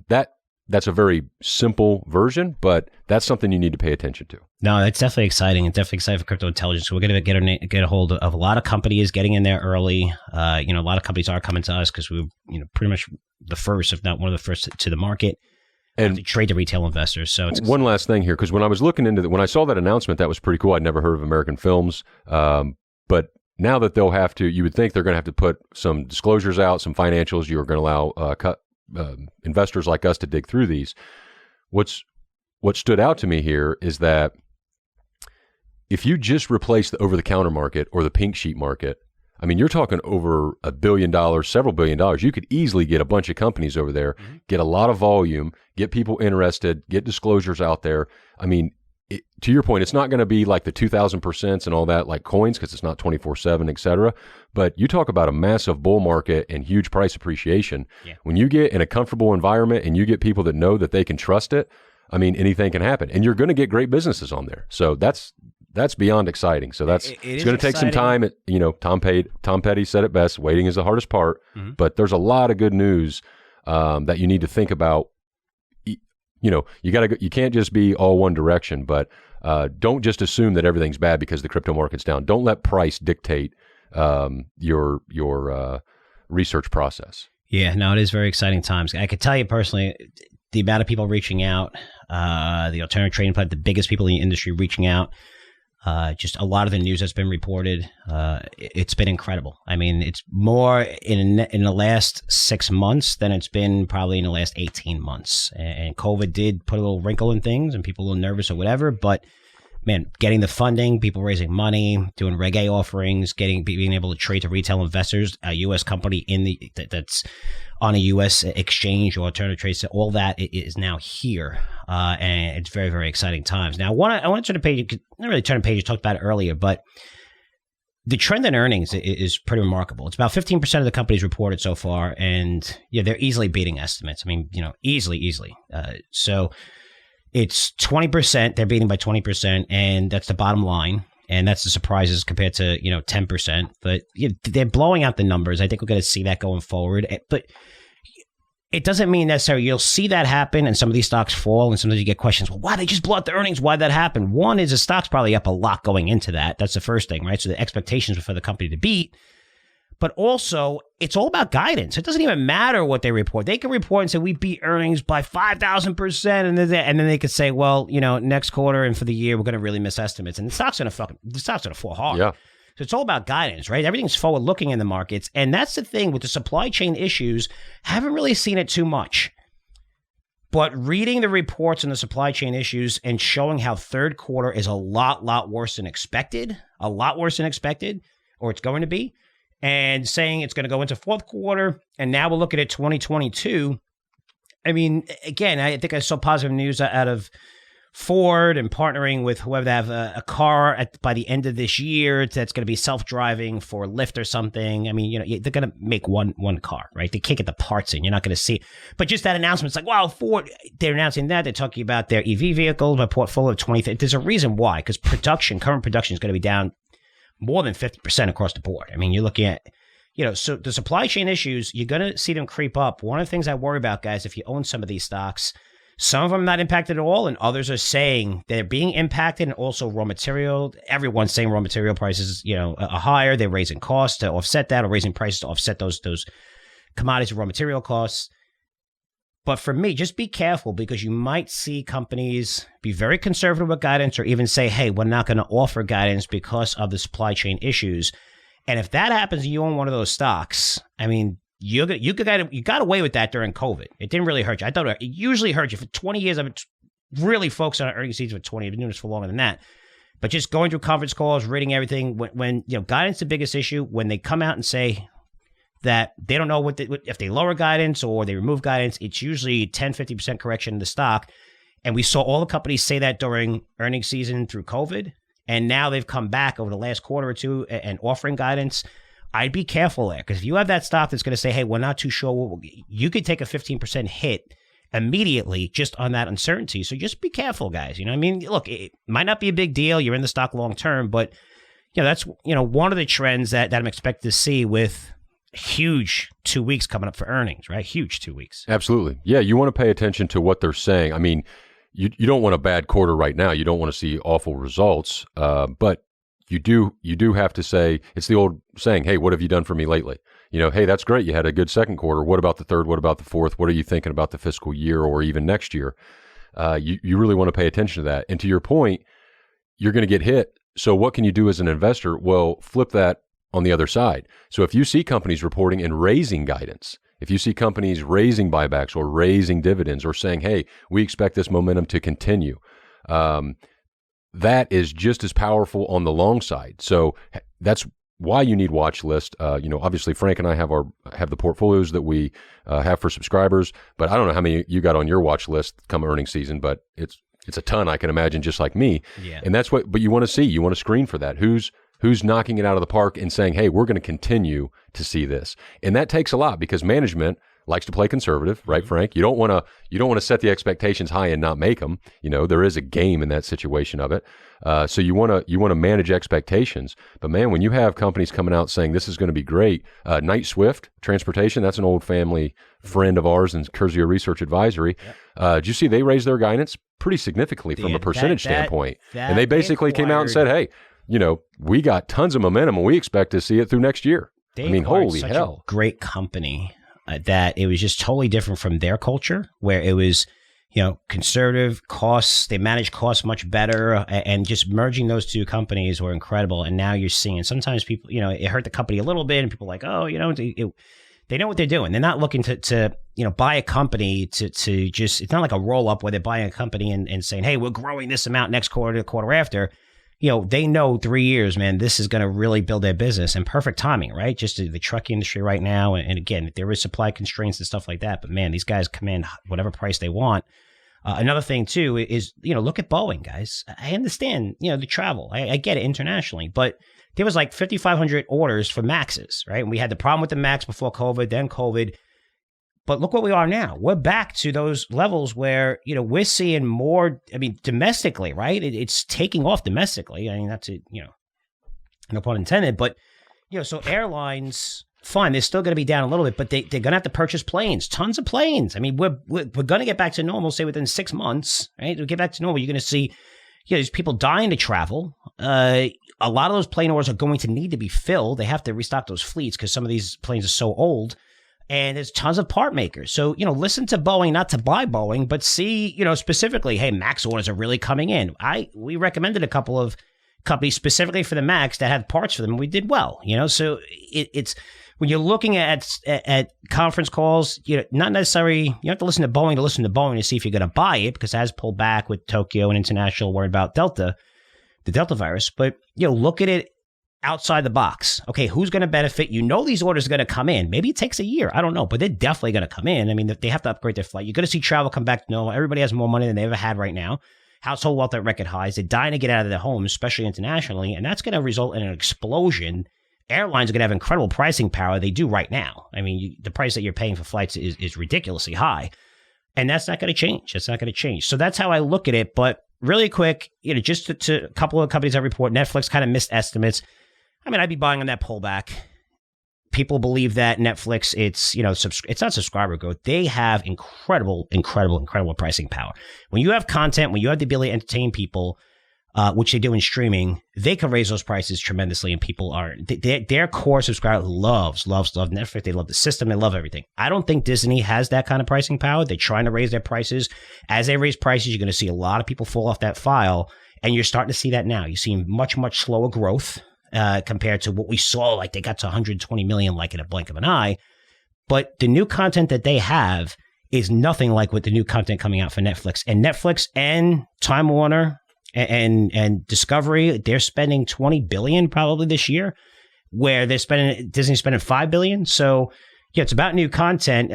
That's a very simple version, but that's something you need to pay attention to. No, that's definitely exciting. It's definitely exciting for crypto intelligence. We're going to get a hold of a lot of companies getting in there early. A lot of companies are coming to us because we're pretty much the first, if not one of the first to the market, and to trade to retail investors. So it's one last thing here, because when I was looking into when I saw that announcement, that was pretty cool. I'd never heard of American Films, but now that they'll have to, you would think they're going to have to put some disclosures out, some financials. You're going to allow investors like us to dig through these. What stood out to me here is that if you just replace the over-the-counter market or the pink sheet market, I mean, you're talking over $1 billion, several $1 billion. You could easily get a bunch of companies over there, get a lot of volume, get people interested, get disclosures out there. I mean, to your point, it's not going to be like the 2,000% and all that like coins, because it's not 24/7, et cetera. But you talk about a massive bull market and huge price appreciation. Yeah. When you get in a comfortable environment and you get people that know that they can trust it, I mean, anything can happen. And you're going to get great businesses on there. So that's beyond exciting. So it's going to take some time. Tom Petty said it best, waiting is the hardest part. Mm-hmm. But there's a lot of good news that you need to think about. You can't just be all one direction, but don't just assume that everything's bad because the crypto market's down. Don't let price dictate your research process. Yeah, no, it is very exciting times. I could tell you personally, the amount of people reaching out, the alternative trading platform, the biggest people in the industry reaching out, just a lot of the news that's been reported, it's been incredible. I mean, it's more in the last 6 months than it's been probably in the last 18 months. And COVID did put a little wrinkle in things and people a little nervous or whatever. But man, getting the funding, people raising money, doing Reg A offerings, being able to trade to retail investors, a U.S. company that's on a U.S. exchange or alternative trades, all that is now here. And it's very, very exciting times. Now, I want to turn the page, not really turn the page, you talked about it earlier, but the trend in earnings is pretty remarkable. It's about 15% of the companies reported so far, and they're easily beating estimates. I mean, easily. So it's 20%, they're beating by 20%, and that's the bottom line. And that's the surprises compared to, 10%. But they're blowing out the numbers. I think we're going to see that going forward. But it doesn't mean necessarily you'll see that happen and some of these stocks fall. And sometimes you get questions, well, why they just blow out the earnings? Why'd that happen? One is the stock's probably up a lot going into that. That's the first thing, right? So the expectations were for the company to beat. But also, it's all about guidance. It doesn't even matter what they report. They can report and say, we beat earnings by 5,000%. And then they could say, well, next quarter and for the year, we're going to really miss estimates. And the stock's going to fall hard. Yeah. So it's all about guidance, right? Everything's forward looking in the markets. And that's the thing with the supply chain issues. Haven't really seen it too much. But reading the reports on the supply chain issues and showing how third quarter is a lot worse than expected, or it's going to be, and saying it's going to go into fourth quarter, and now we're looking at 2022. I mean, again, I think I saw positive news out of Ford and partnering with whoever they have a car by the end of this year that's going to be self-driving for Lyft or something. I mean, they're going to make one car, right? They can't get the parts in. You're not going to see. But just that announcement, it's like, wow, Ford, they're announcing that. They're talking about their EV vehicles, my portfolio of 20. There's a reason why, because current production is going to be down more than 50% across the board. I mean, you're looking at, so the supply chain issues, you're going to see them creep up. One of the things I worry about, guys, if you own some of these stocks, some of them not impacted at all, and others are saying they're being impacted, and also raw material. Everyone's saying raw material prices, are higher. They're raising costs to offset that, or raising prices to offset those commodities and raw material costs. But for me, just be careful, because you might see companies be very conservative with guidance, or even say, hey, we're not going to offer guidance because of the supply chain issues. And if that happens and you own one of those stocks, I mean, you got away with that during COVID. It didn't really hurt you. I thought it usually hurt you. For 20 years, I've been really focused on earnings season for 20. I've been doing this for longer than that. But just going through conference calls, reading everything, when guidance is the biggest issue, when they come out and say that they don't know if they lower guidance or they remove guidance, it's usually 10, 50% correction in the stock. And we saw all the companies say that during earnings season through COVID. And now they've come back over the last quarter or two and offering guidance. I'd be careful there, because if you have that stock that's going to say, hey, we're not too sure, you could take a 15% hit immediately just on that uncertainty. So just be careful, guys. I mean, look, it might not be a big deal. You're in the stock long term, but that's one of the trends that I'm expected to see with huge 2 weeks coming up for earnings, right? Huge 2 weeks. Absolutely. Yeah, you want to pay attention to what they're saying. I mean, you don't want a bad quarter right now. You don't want to see awful results, but you do have to say, it's the old saying, hey, what have you done for me lately? Hey, that's great. You had a good second quarter. What about the third? What about the fourth? What are you thinking about the fiscal year or even next year? You really want to pay attention to that. And to your point, you're going to get hit. So what can you do as an investor? Well, flip that on the other side. So if you see companies reporting and raising guidance, if you see companies raising buybacks or raising dividends or saying, hey, we expect this momentum to continue, that is just as powerful on the long side. So that's why you need watch list. Obviously Frank and I have the portfolios that we have for subscribers, but I don't know how many you got on your watch list come earnings season, but it's a ton, I can imagine, just like me. Yeah. And that's what, but you want to screen for that. Who's knocking it out of the park and saying, hey, we're going to continue to see this. And that takes a lot, because management likes to play conservative, right, Frank? You don't want to set the expectations high and not make them. There is a game in that situation of it. So you want to manage expectations. But man, when you have companies coming out saying this is going to be great, Knight Swift Transportation, that's an old family friend of ours in Curzio Research Advisory. Did you see they raised their guidance pretty significantly from a percentage standpoint? And they basically came out and said, hey, we got tons of momentum and we expect to see it through next year. Holy hell. A great company that it was just totally different from their culture, where it was, conservative costs. They manage costs much better, and just merging those two companies were incredible. And now you're seeing sometimes people, it hurt the company a little bit, and people are like, oh, they know what they're doing. They're not looking to buy a company to just, it's not like a roll up where they're buying a company and saying, hey, we're growing this amount next quarter, the quarter after. They know 3 years, man, this is going to really build their business, and perfect timing, right? Just the trucking industry right now. And again, there is supply constraints and stuff like that, but man, these guys command whatever price they want. Another thing too is, look at Boeing, guys. I understand, the travel. I get it internationally, but there was like 5,500 orders for Maxes, right? And we had the problem with the Max before COVID, then COVID. But look what we are now. We're back to those levels where, we're seeing more, domestically, right? It's taking off domestically. Not to, no pun intended, but, so airlines, fine, they're still going to be down a little bit, but they're going to have to purchase planes, tons of planes. We're going to get back to normal, say within 6 months, right? We'll get back to normal. You're going to see, there's people dying to travel. a lot of those plane orders are going to need to be filled. They have to restock those fleets because some of these planes are so old. And there's tons of part makers. So, listen to Boeing, not to buy Boeing, but see, specifically, hey, MAX orders are really coming in. We recommended a couple of companies specifically for the MAX that had parts for them, and we did well, So it's when you're looking at conference calls, not necessarily, you have to listen to Boeing to see if you're going to buy it, because it has pulled back with Tokyo and international worried about the Delta virus. But, look at it outside the box. Okay, who's going to benefit? These orders are going to come in. Maybe it takes a year. I don't know, but they're definitely going to come in. I mean, they have to upgrade their flight. You're going to see travel come back. No, everybody has more money than they ever had right now. Household wealth at record highs. They're dying to get out of their homes, especially internationally, and that's going to result in an explosion. Airlines are going to have incredible pricing power. They do right now. I mean, the price that you're paying for flights is ridiculously high, and that's not going to change. That's not going to change. So that's how I look at it. But really quick, just to a couple of companies that report, Netflix kind of missed estimates. I mean, I'd be buying on that pullback. People believe that Netflix, it's not subscriber growth. They have incredible pricing power. When you have content, when you have the ability to entertain people, which they do in streaming, they can raise those prices tremendously, and people are their core subscriber loves Netflix. They love the system. They love everything. I don't think Disney has that kind of pricing power. They're trying to raise their prices. As they raise prices, you're going to see a lot of people fall off that file, and you're starting to see that now. You're seeing much slower growth. Compared to what we saw, like they got to 120 million like in a blink of an eye. But the new content that they have is nothing like what the new content coming out for Netflix. And Netflix and Time Warner and Discovery, they're spending $20 billion probably this year, where Disney's spending $5 billion. So it's about new content.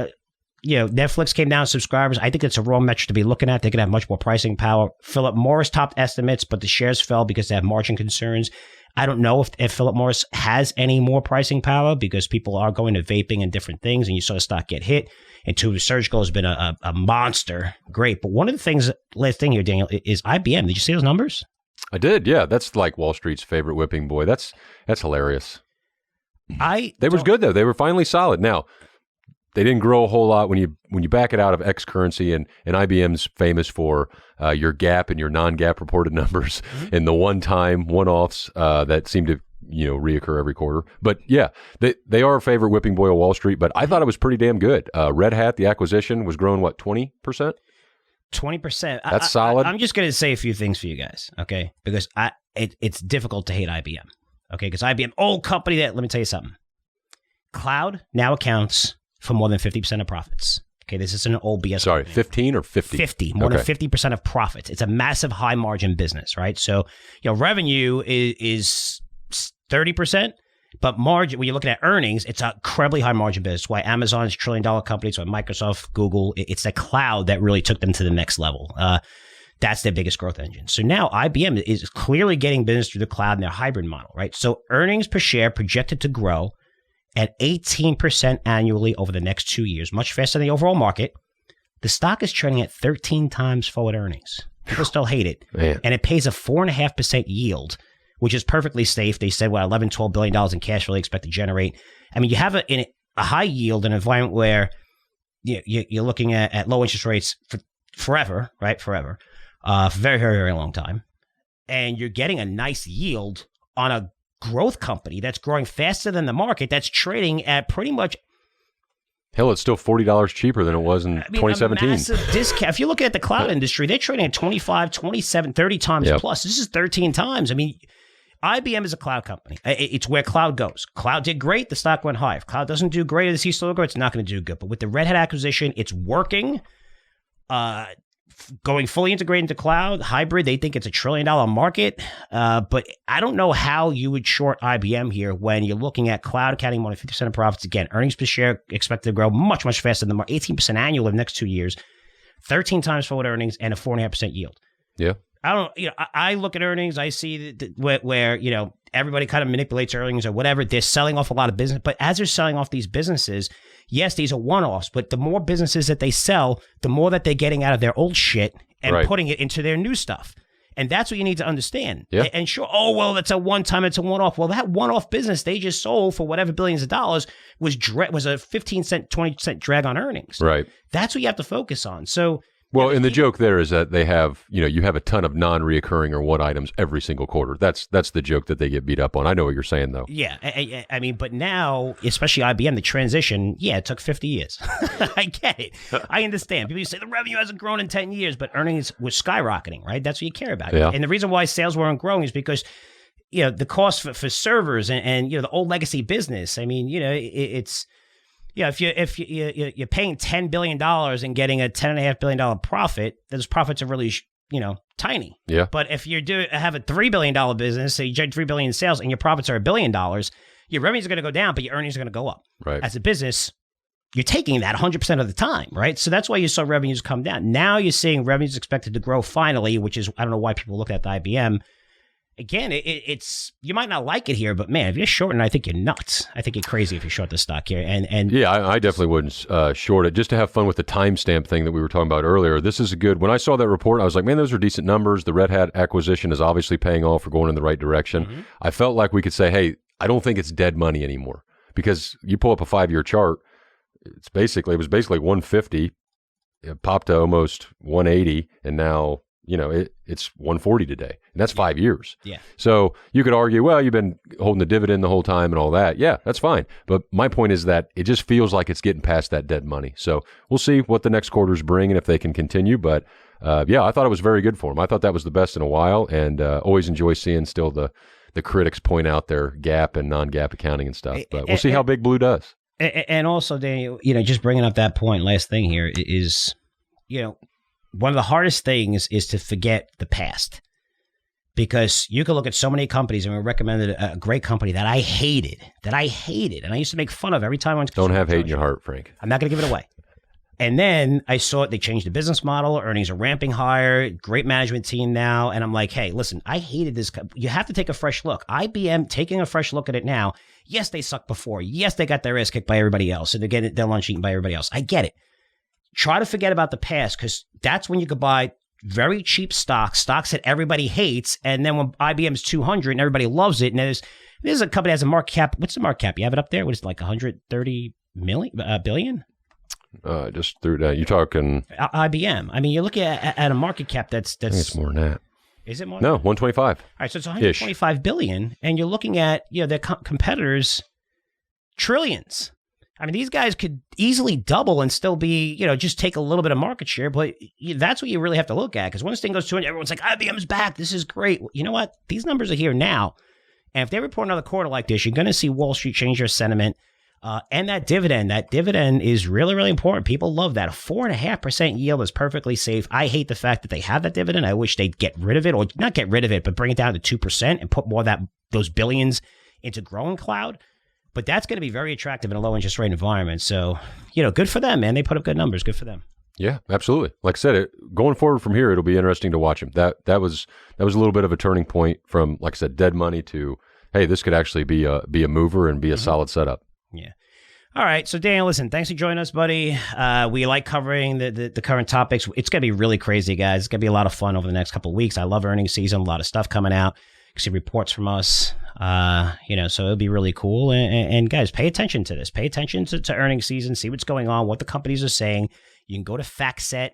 Netflix came down subscribers. I think it's a raw metric to be looking at. They could have much more pricing power. Philip Morris topped estimates, but the shares fell because they have margin concerns. I don't know if Philip Morris has any more pricing power, because people are going to vaping and different things, and you saw the stock get hit. And Curzio Research has been a monster. Great. But one of the things, last thing here, Daniel, is IBM. Did you see those numbers? I did, yeah. That's like Wall Street's favorite whipping boy. That's hilarious. They was good, though. They were finally solid. Now, they didn't grow a whole lot when you back it out of X currency, and IBM's famous for your GAAP and your non-GAAP reported numbers, and the one-offs that seem to reoccur every quarter. But yeah, they are a favorite whipping boy of Wall Street. But I thought it was pretty damn good. Red Hat, the acquisition, was growing 20%. 20%. That's solid. I'm just going to say a few things for you guys, okay? Because it's difficult to hate IBM, okay? Because IBM, old company let me tell you something. Cloud now accounts for more than 50% of profits. Okay, this isn't an old BS. Sorry, company. 15 or 50? 50, more than 50% of profits. It's a massive high margin business, right? So, revenue is 30%, but margin, when you're looking at earnings, it's an incredibly high margin business. Why Amazon is a $1 trillion company, so Microsoft, Google, it's the cloud that really took them to the next level. That's their biggest growth engine. So now IBM is clearly getting business through the cloud in their hybrid model, right? So earnings per share projected to grow at 18% annually over the next 2 years, much faster than the overall market. The stock is trading at 13 times forward earnings. People still hate it. Man. And it pays a 4.5% yield, which is perfectly safe. They said, $11, $12 billion in cash really expect to generate. I mean, you have a high yield in an environment where you're looking at low interest rates for forever, right? Forever. For very, very, very long time. And you're getting a nice yield on a growth company that's growing faster than the market, that's trading at pretty much... Hell, it's still $40 cheaper than it was in 2017. A massive discount. If you're looking at the cloud industry, they're trading at 25, 27, 30 times plus. This is 13 times. I mean, IBM is a cloud company. It's where cloud goes. Cloud did great, the stock went high. If cloud doesn't do great, the C-Slow grow, it's not going to do good. But with the Red Hat acquisition, it's working. Going fully integrated into cloud, hybrid, they think it's $1 trillion market. But I don't know how you would short IBM here when you're looking at cloud accounting more than 50% of profits. Again, earnings per share expected to grow much, much faster than the market, 18% annual in the next 2 years, 13 times forward earnings, and a 4.5% yield. Yeah. I look at earnings, I see where everybody kind of manipulates earnings or whatever. They're selling off a lot of business, but as they're selling off these businesses, yes, these are one-offs, but the more businesses that they sell, the more that they're getting out of their old shit and putting it into their new stuff. And that's what you need to understand. Yeah. And sure, that's a one-time, it's a one-off. Well, that one-off business they just sold for whatever billions of dollars was a 15 cent, 20 cent drag on earnings. Right. That's what you have to focus on. So Well, and the joke there is that they have, you have a ton of non-reoccurring or one items every single quarter. That's the joke that they get beat up on. I know what you're saying, though. Yeah. I mean, but now, especially IBM, the transition, it took 50 years. I get it. I understand. People say the revenue hasn't grown in 10 years, but earnings was skyrocketing, right? That's what you care about. Yeah. And the reason why sales weren't growing is because, the cost for servers and the old legacy business. I mean, it's... if you're paying $10 billion and getting a $10.5 billion profit, those profits are really, tiny. Yeah. But if you have a $3 billion business, so you generate $3 billion in sales and your profits are $1 billion, your revenues are going to go down, but your earnings are going to go up. Right. As a business, you're taking that 100% of the time, right? So that's why you saw revenues come down. Now you're seeing revenues expected to grow finally, which is, I don't know why people look at the IBM. Again, it's you might not like it here, but man, if you're shorting, I think you're nuts. I think you're crazy if you short the stock here. And yeah, I definitely wouldn't short it just to have fun with the timestamp thing that we were talking about earlier. This is a good. When I saw that report, I was like, man, those are decent numbers. The Red Hat acquisition is obviously paying off or going in the right direction. Mm-hmm. I felt like we could say, hey, I don't think it's dead money anymore because you pull up a 5-year chart, it was basically 150, it popped to almost 180, and now. It's 140 today, and that's 5 years. Yeah. So you could argue, well, you've been holding the dividend the whole time and all that. Yeah, that's fine. But my point is that it just feels like it's getting past that dead money. So we'll see what the next quarters bring and if they can continue. But I thought it was very good for them. I thought that was the best in a while, and always enjoy seeing still the critics point out their GAAP and non-GAAP accounting and stuff. But we'll see how Big Blue does. And also, Daniel, just bringing up that point, last thing here is, one of the hardest things is to forget the past, because you can look at so many companies, and we recommended a great company that I hated, and I used to make fun of every time I went to. Don't have hate in your heart, Frank. I'm not going to give it away. And then I saw it. They changed the business model. Earnings are ramping higher. Great management team now. And I'm like, hey, listen, I hated this. You have to take a fresh look. IBM taking a fresh look at it now. Yes, they sucked before. Yes, they got their ass kicked by everybody else. And they're getting their lunch eaten by everybody else. I get it. Try to forget about the past, because that's when you could buy very cheap stocks that everybody hates. And then when IBM's 200 and everybody loves it, and there's a company that has a market cap. What's the market cap? You have it up there? What is it, like 130 billion? Just through that. You're talking IBM. I mean, you're looking at a market cap that's. I think it's more than that. Is it more? No, 125. All right, so it's 125 billion, and you're looking at their competitors trillions. I mean, these guys could easily double and still be, just take a little bit of market share. But that's what you really have to look at, because when this thing goes 200, everyone's like, IBM's back. This is great. Well, you know what? These numbers are here now. And if they report another quarter like this, you're going to see Wall Street change their sentiment. And that dividend is really, really important. People love that. A 4.5% yield is perfectly safe. I hate the fact that they have that dividend. I wish they'd get rid of it, or not get rid of it, but bring it down to 2% and put more of those billions into growing cloud. But that's going to be very attractive in a low interest rate environment. So, good for them, man. They put up good numbers. Good for them. Yeah, absolutely. Like I said, going forward from here, it'll be interesting to watch them. That was a little bit of a turning point from, like I said, dead money to, hey, this could actually be a mover and be a solid setup. Yeah. All right. So, Daniel, listen, thanks for joining us, buddy. We like covering the current topics. It's going to be really crazy, guys. It's going to be a lot of fun over the next couple of weeks. I love earnings season. A lot of stuff coming out. You can see reports from us. So it'll be really cool. And guys, pay attention to this. Pay attention to earnings season. See what's going on, what the companies are saying. You can go to FactSet.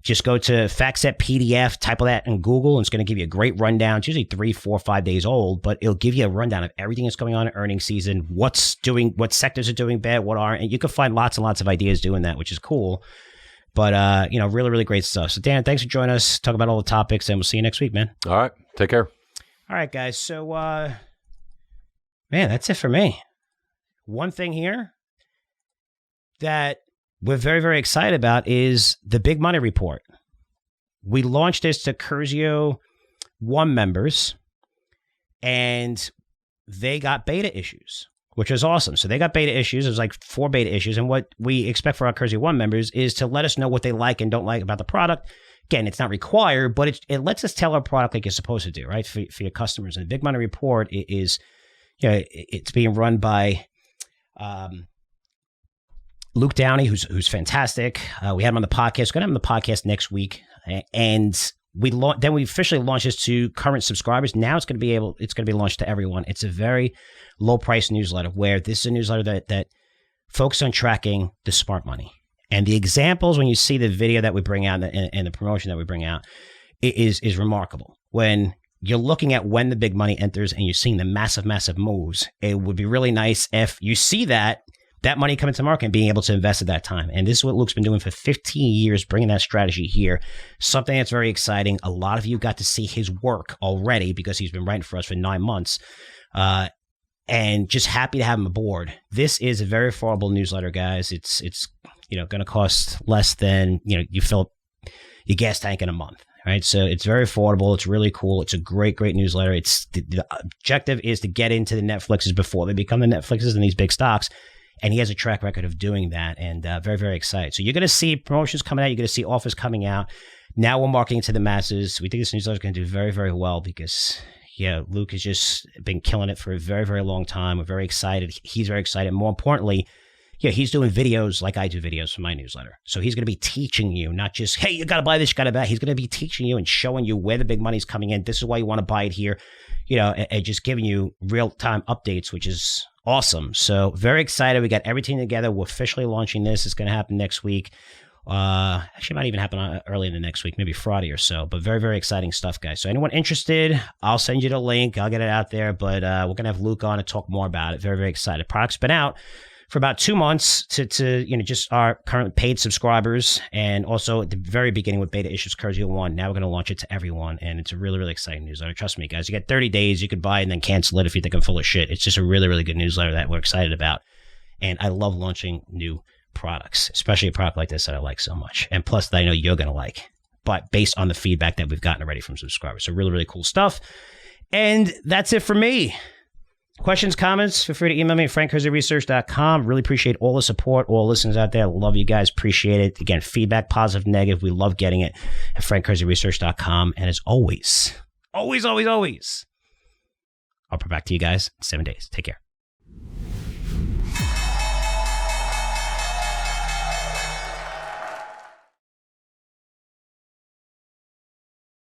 Just go to FactSet PDF, type of that in Google, and it's going to give you a great rundown. It's usually 3, 4, 5 days old, but it'll give you a rundown of everything that's going on in earnings season, what sectors are doing bad, what aren't. And you can find lots and lots of ideas doing that, which is cool. But, really, really great stuff. So, Dan, thanks for joining us. Talk about all the topics, and we'll see you next week, man. All right. Take care. All right, guys. So, man, that's it for me. One thing here that we're very, very excited about is the Big Money Report. We launched this to Curzio 1 members, and they got beta issues, which was awesome. So they got beta issues. It was like 4 beta issues. And what we expect for our Curzio 1 members is to let us know what they like and don't like about the product. Again, it's not required, but it lets us tell our product like you're supposed to do, right? For your customers. And the Big Money Report is, it's being run by Luke Downey, who's fantastic. We had him on the podcast. We're going to have him on the podcast next week. And then we officially launched this to current subscribers. Now it's going to be launched to everyone. It's a very low price newsletter, where this is a newsletter that focuses on tracking the smart money. And the examples, when you see the video that we bring out and the promotion that we bring out, is remarkable. When you're looking at when the big money enters and you're seeing the massive, massive moves, it would be really nice if you see that money come into the market and being able to invest at that time. And this is what Luke's been doing for 15 years, bringing that strategy here. Something that's very exciting. A lot of you got to see his work already because he's been writing for us for 9 months. And just happy to have him aboard. This is a very affordable newsletter, guys. It's going to cost less than, you fill up your gas tank in a month. Right. So it's very affordable. It's really cool. It's a great, great newsletter. It's the objective is to get into the Netflixes before they become the Netflixes and these big stocks. And he has a track record of doing that, and very, very excited. So you're going to see promotions coming out. You're going to see offers coming out. Now we're marketing to the masses. We think this newsletter is going to do very, very well because, Luke has just been killing it for a very, very long time. We're very excited. He's very excited. More importantly, he's doing videos like I do videos for my newsletter. So he's going to be teaching you, not just, hey, you got to buy this, you got to buy. He's going to be teaching you and showing you where the big money's coming in. This is why you want to buy it here, and just giving you real-time updates, which is awesome. So very excited. We got everything together. We're officially launching this. It's going to happen next week. Actually, it might even happen early in the next week, maybe Friday or so. But very, very exciting stuff, guys. So anyone interested, I'll send you the link. I'll get it out there. But we're going to have Luke on to talk more about it. Very, very excited. Product's been out for about 2 months to just our current paid subscribers, and also at the very beginning with beta issues Curzio 1. Now we're going to launch it to everyone, and it's a really, really exciting newsletter. Trust me, guys. You get 30 days. You could buy it and then cancel it if you think I'm full of shit. It's just a really, really good newsletter that we're excited about, and I love launching new products, especially a product like this that I like so much, and plus that I know you're going to like, but based on the feedback that we've gotten already from subscribers. So really, really cool stuff, and that's it for me. Questions, comments, feel free to email me at frankcurzioresearch.com. Really appreciate all the support, all listeners out there. Love you guys. Appreciate it. Again, feedback, positive, negative. We love getting it at frankcurzioresearch.com. And as always, always, always, always, I'll be back to you guys in 7 days. Take care.